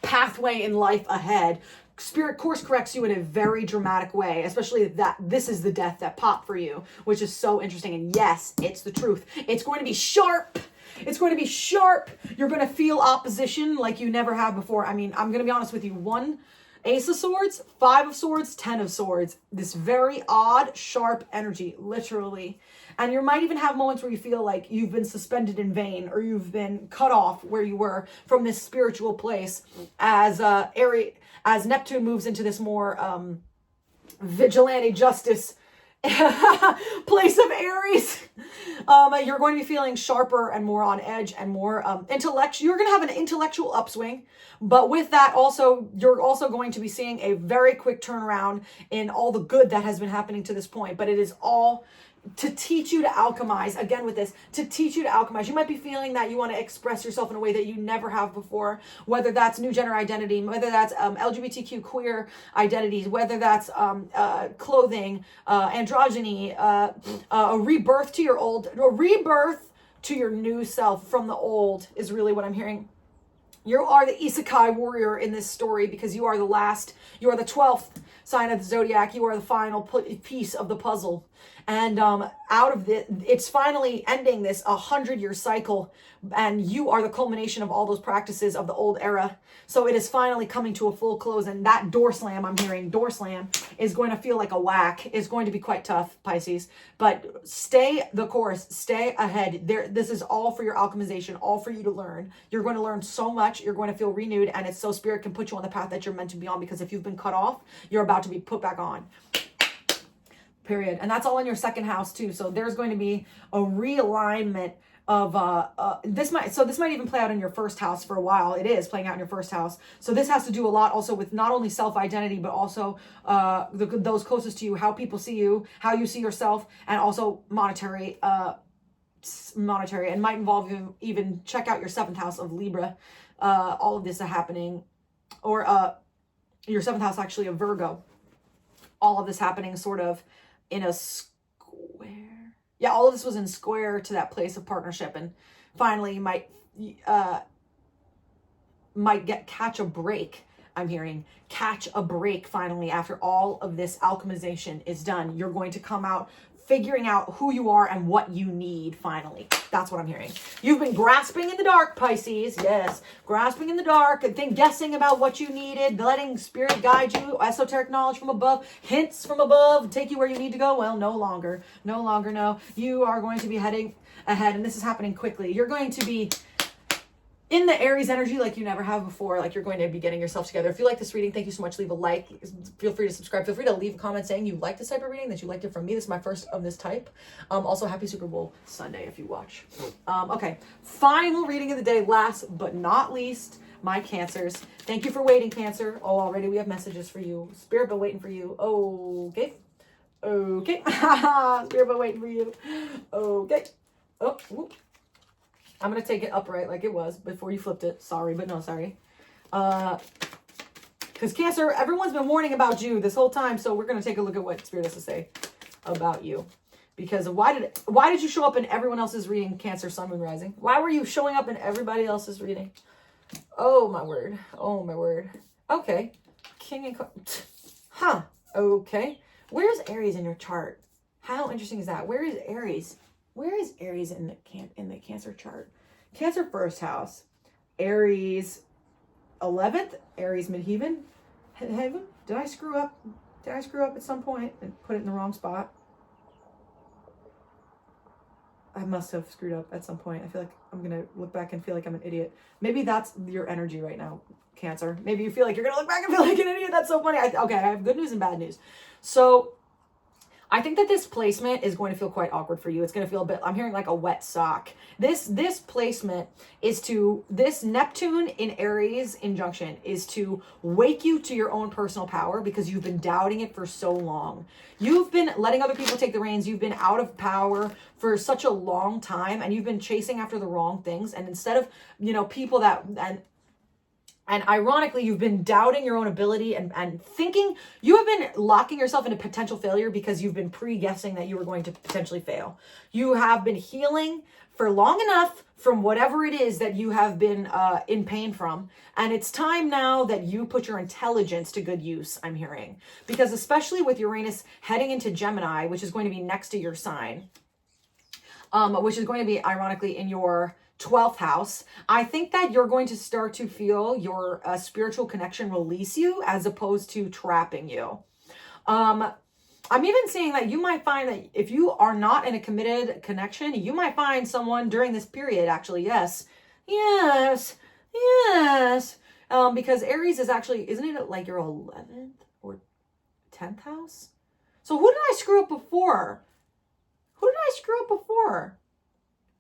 Speaker 1: pathway in life ahead. Spirit course corrects you in a very dramatic way, especially that this is the death that popped for you, which is so interesting. And yes, it's the truth. It's going to be sharp. It's going to be sharp. You're going to feel opposition like you never have before. I mean, I'm going to be honest with you. 1 Ace of Swords, 5 of Swords, 10 of Swords. This very odd, sharp energy, literally. And you might even have moments where you feel like you've been suspended in vain, or you've been cut off where you were from this spiritual place as Neptune moves into this more vigilante justice place of Aries. You're going to be feeling sharper and more on edge and more intellectual. You're going to have an intellectual upswing, but with that also, you're also going to be seeing a very quick turnaround in all the good that has been happening to this point. But it is all to teach you to alchemize. Again, with this, to teach you to alchemize. You might be feeling that you want to express yourself in a way that you never have before, whether that's new gender identity, whether that's LGBTQ queer identities, whether that's clothing, androgyny, a rebirth to your old, a rebirth to your new self from the old is really what I'm hearing. You are the isekai warrior in this story because you are the last, you are the 12th sign of the Zodiac. You are the final piece of the puzzle. And out of it's finally ending this 100-year cycle, and you are the culmination of all those practices of the old era. So it is finally coming to a full close, and that door slam, I'm hearing door slam, is going to feel like a whack. It's going to be quite tough, Pisces, but stay the course, stay ahead. This is all for your alchemization, all for you to learn. You're going to learn so much. You're going to feel renewed, and it's so Spirit can put you on the path that you're meant to be on, because if you've been cut off, you're about to be put back on. Period. And that's all in your second house too. So there's going to be a realignment of this might even play out in your first house for a while. It is playing out in your first house. So this has to do a lot also with not only self-identity, but also those closest to you, how people see you, how you see yourself, and also monetary, and might involve you even check out your 7th house of Libra. All of this is happening, or your 7th house actually of Virgo. All of this happening sort of in a square. Yeah, all of this was in square to that place of partnership, and finally you might catch a break. I'm hearing catch a break finally after all of this alchemization is done. You're going to come out figuring out who you are and what you need finally. That's what I'm hearing. You've been grasping in the dark, Pisces. Yes, grasping in the dark and guessing about what you needed, letting Spirit guide you, esoteric knowledge from above, hints from above, take you where you need to go. Well, no longer, no. You are going to be heading ahead, and this is happening quickly. You're going to be in the Aries energy like you never have before, like you're going to be getting yourself together. If you like this reading, thank you so much. Leave a like. Feel free to subscribe. Feel free to leave a comment saying you like this type of reading, that you liked it from me. This is my first of this type. Also, happy Super Bowl Sunday if you watch. Okay, final reading of the day, last but not least, my Cancers. Thank you for waiting, Cancer. Oh, already we have messages for you. Spirit been waiting for you. Okay. Spirit been waiting for you. Okay. Oh, whoop. I'm going to take it upright like it was before you flipped it. Sorry, but no sorry. Because Cancer, everyone's been warning about you this whole time. So we're going to take a look at what Spirit has to say about you. Because why did you show up in everyone else's reading, Cancer, Sun, Moon, Rising? Why were you showing up in everybody else's reading? Oh, my word. Oh, my word. Okay. King and... Huh. Okay. Where's Aries in your chart? How interesting is that? Where is Aries? Where is Aries in the Cancer chart? Cancer first house, Aries 11th, Aries midheaven. Did I screw up? Did I screw up at some point and put it in the wrong spot? I must have screwed up at some point. I feel like I'm going to look back and feel like I'm an idiot. Maybe that's your energy right now, Cancer. Maybe you feel like you're going to look back and feel like an idiot. That's so funny. Okay, I have good news and bad news. So I think that this placement is going to feel quite awkward for you. It's going to feel a bit, I'm hearing like a wet sock. This placement is to, this Neptune in Aries injunction is to wake you to your own personal power because you've been doubting it for so long. You've been letting other people take the reins. You've been out of power for such a long time, and you've been chasing after the wrong things. And instead of, people that, and ironically, you've been doubting your own ability and thinking you have been locking yourself into potential failure because you've been pre-guessing that you were going to potentially fail. You have been healing for long enough from whatever it is that you have been in pain from. And it's time now that you put your intelligence to good use, I'm hearing. Because especially with Uranus heading into Gemini, which is going to be next to your sign, which is going to be ironically in your 12th house, I think that you're going to start to feel your spiritual connection release you as opposed to trapping you. I'm even seeing that you might find that if you are not in a committed connection, you might find someone during this period, actually, yes, because Aries is actually, isn't it like your 11th or 10th house? So who did I screw up before?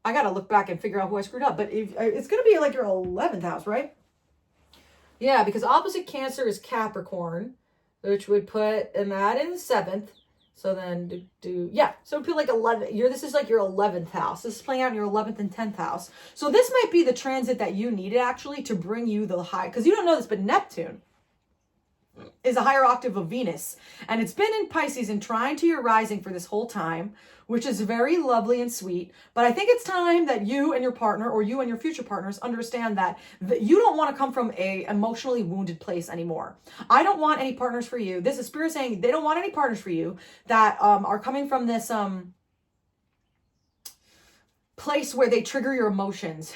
Speaker 1: I got to look back and figure out who I screwed up. But if, it's going to be like your 11th house, right? Yeah, because opposite Cancer is Capricorn, which would put that in the 7th. So then so it'd be like 11. This is like your 11th house. This is playing out in your 11th and 10th house. So this might be the transit that you needed actually to bring you the high, because you don't know this, but Neptune is a higher octave of Venus, and it's been in Pisces and trying to your rising for this whole time, which is very lovely and sweet. But I think it's time that you and your partner, or you and your future partners, understand that you don't want to come from a emotionally wounded place anymore. I don't want any partners for you. This is Spirit saying they don't want any partners for you that are coming from this place where they trigger your emotions.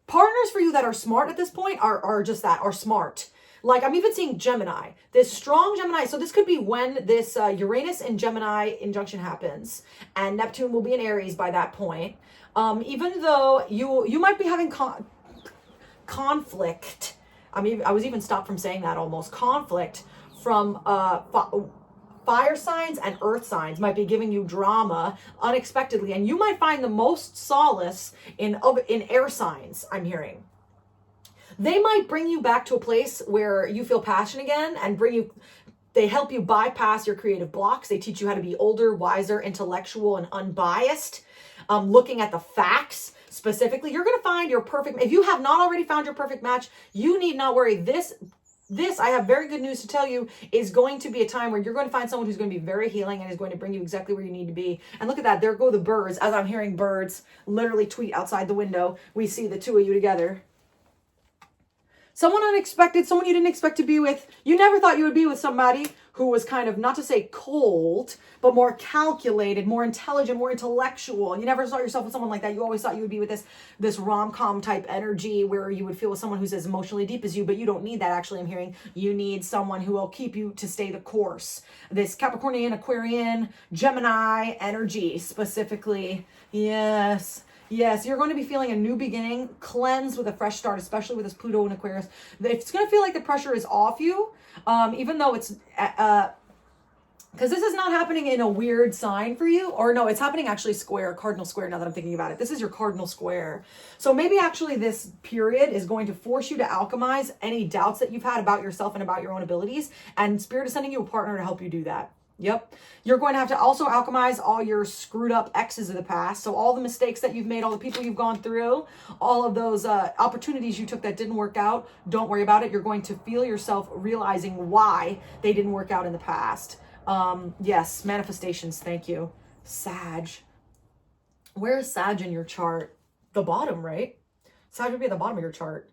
Speaker 1: Partners for you that are smart at this point are just that, are smart. Like I'm even seeing Gemini, this strong Gemini. So this could be when this Uranus and Gemini injunction happens, and Neptune will be in Aries by that point. Even though you might be having conflict. I mean, I was even stopped from saying that almost. Conflict from fire signs and earth signs might be giving you drama unexpectedly, and you might find the most solace in air signs, I'm hearing. They might bring you back to a place where you feel passion again and they help you bypass your creative blocks. They teach you how to be older, wiser, intellectual, and unbiased. Looking at the facts specifically, you're going to find your perfect, if you have not already found your perfect match, you need not worry. This, I have very good news to tell you, is going to be a time where you're going to find someone who's going to be very healing and is going to bring you exactly where you need to be. And look at that. There go the birds. As I'm hearing birds literally tweet outside the window, we see the two of you together. Someone unexpected, someone you didn't expect to be with. You never thought you would be with somebody who was kind of, not to say cold, but more calculated, more intelligent, more intellectual. You never saw yourself with someone like that. You always thought you would be with this rom-com type energy where you would feel with someone who's as emotionally deep as you, but you don't need that. Actually, I'm hearing you need someone who will keep you to stay the course. This Capricornian, Aquarian, Gemini energy specifically. Yes, you're going to be feeling a new beginning, cleanse with a fresh start, especially with this Pluto and Aquarius. It's going to feel like the pressure is off you, even though it's, because this is not happening in a weird sign for you, or no, it's happening actually square, cardinal square, now that I'm thinking about it. This is your cardinal square. So maybe actually this period is going to force you to alchemize any doubts that you've had about yourself and about your own abilities, and Spirit is sending you a partner to help you do that. Yep. You're going to have to also alchemize all your screwed up exes of the past. So all the mistakes that you've made, all the people you've gone through, all of those opportunities you took that didn't work out, don't worry about it. You're going to feel yourself realizing why they didn't work out in the past. Yes, manifestations. Thank you. Sag. Where is Sag in your chart? The bottom, right? Sag would be at the bottom of your chart.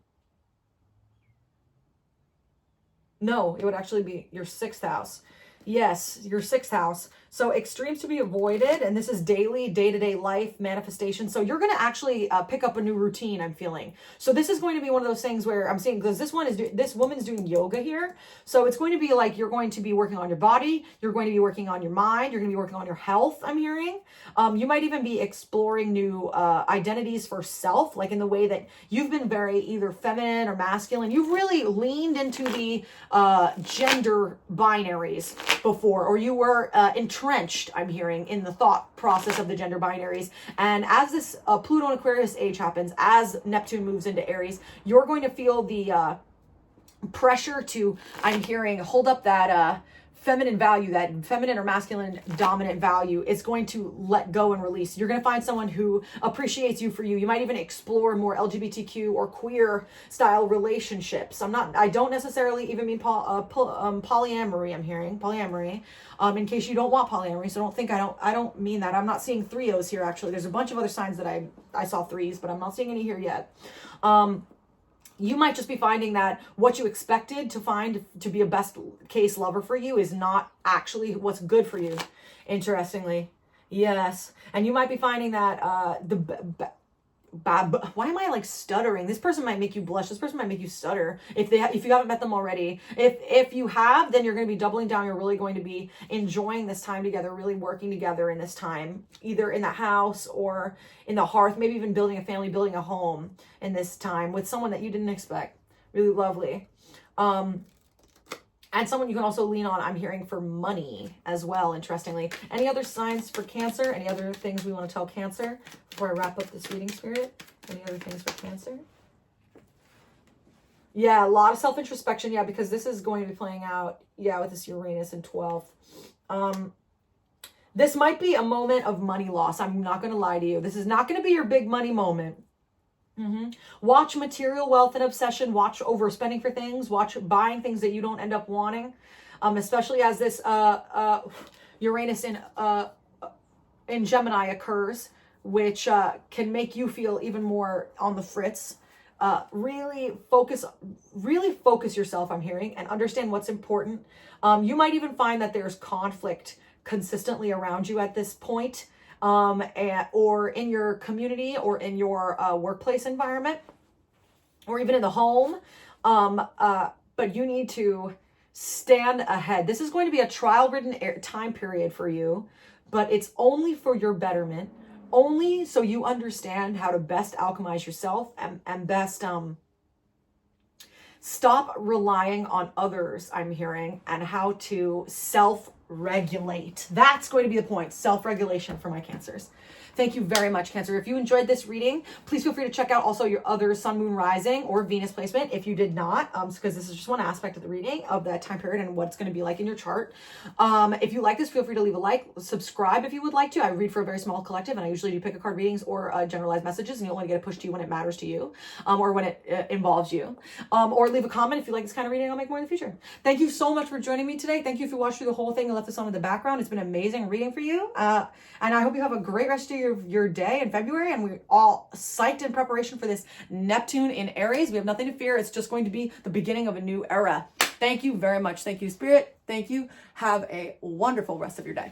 Speaker 1: No, it would actually be your 6th house. Yes, your 6th house. So extremes to be avoided, and this is daily, day-to-day life manifestation. So you're going to actually pick up a new routine, I'm feeling. So this is going to be one of those things where I'm seeing, because this woman's doing yoga here. So it's going to be like you're going to be working on your body, you're going to be working on your mind, you're going to be working on your health, I'm hearing. You might even be exploring new identities for self, like in the way that you've been very either feminine or masculine. You've really leaned into the gender binaries before, or you were entrenched, I'm hearing, in the thought process of the gender binaries. And as this Pluto and Aquarius age happens, as Neptune moves into Aries, you're going to feel the pressure to, I'm hearing, hold up that feminine value, that feminine or masculine dominant value. Is going to let go and release. You're going to find someone who appreciates you for you. You might even explore more LGBTQ or queer style relationships. I don't necessarily even mean polyamory. I'm hearing polyamory. In case you don't want polyamory, so don't think I don't mean that. I'm not seeing threos here. Actually, there's a bunch of other signs that I saw threes, but I'm not seeing any here yet. You might just be finding that what you expected to find to be a best case lover for you is not actually what's good for you, interestingly. Yes. And you might be finding that why am I like stuttering? This person might make you blush. This person might make you stutter if you haven't met them already. If you have, then you're going to be doubling down. You're really going to be enjoying this time together, really working together in this time, either in the house or in the hearth, maybe even building a family, building a home in this time with someone that you didn't expect. Really lovely. And someone you can also lean on, I'm hearing, for money as well, interestingly. Any other signs for Cancer? Any other things we want to tell Cancer before I wrap up this reading, Spirit? Any other things for Cancer? Yeah, a lot of self-introspection. Yeah, because this is going to be playing out, yeah, with this Uranus in 12th. This might be a moment of money loss. I'm not going to lie to you. This is not going to be your big money moment. Watch material wealth and obsession. Watch overspending for things. Watch buying things that you don't end up wanting. Especially as this Uranus in Gemini occurs, which can make you feel even more on the fritz. Really focus yourself, I'm hearing, and understand what's important. You might even find that there's conflict consistently around you at this point. Or in your community or in your workplace environment or even in the home. But you need to stand ahead. This is going to be a trial-ridden time period for you, but it's only for your betterment, only so you understand how to best alchemize yourself and best stop relying on others, I'm hearing, and how to self-regulate. That's going to be the point. Self-regulation for my Cancers. Thank you very much, Cancer. If you enjoyed this reading, please feel free to check out also your other Sun, Moon, Rising, or Venus placement if you did not, because this is just one aspect of the reading of that time period and what it's going to be like in your chart. If you like this, feel free to leave a like, subscribe if you would like to. I read for a very small collective, and I usually do pick a card readings or generalized messages, and you'll only get it pushed to you when it matters to you, or when it involves you. Or leave a comment if you like this kind of reading. I'll make more in the future. Thank you so much for joining me today. Thank you if you watched through the whole thing and left this on in the background. It's been amazing reading for you. And I hope you have a great rest of your day in February, and we're all psyched in preparation for this Neptune in Aries. We have nothing to fear. It's just going to be the beginning of a new era. Thank you very much. Thank you, Spirit. Thank you. Have a wonderful rest of your day.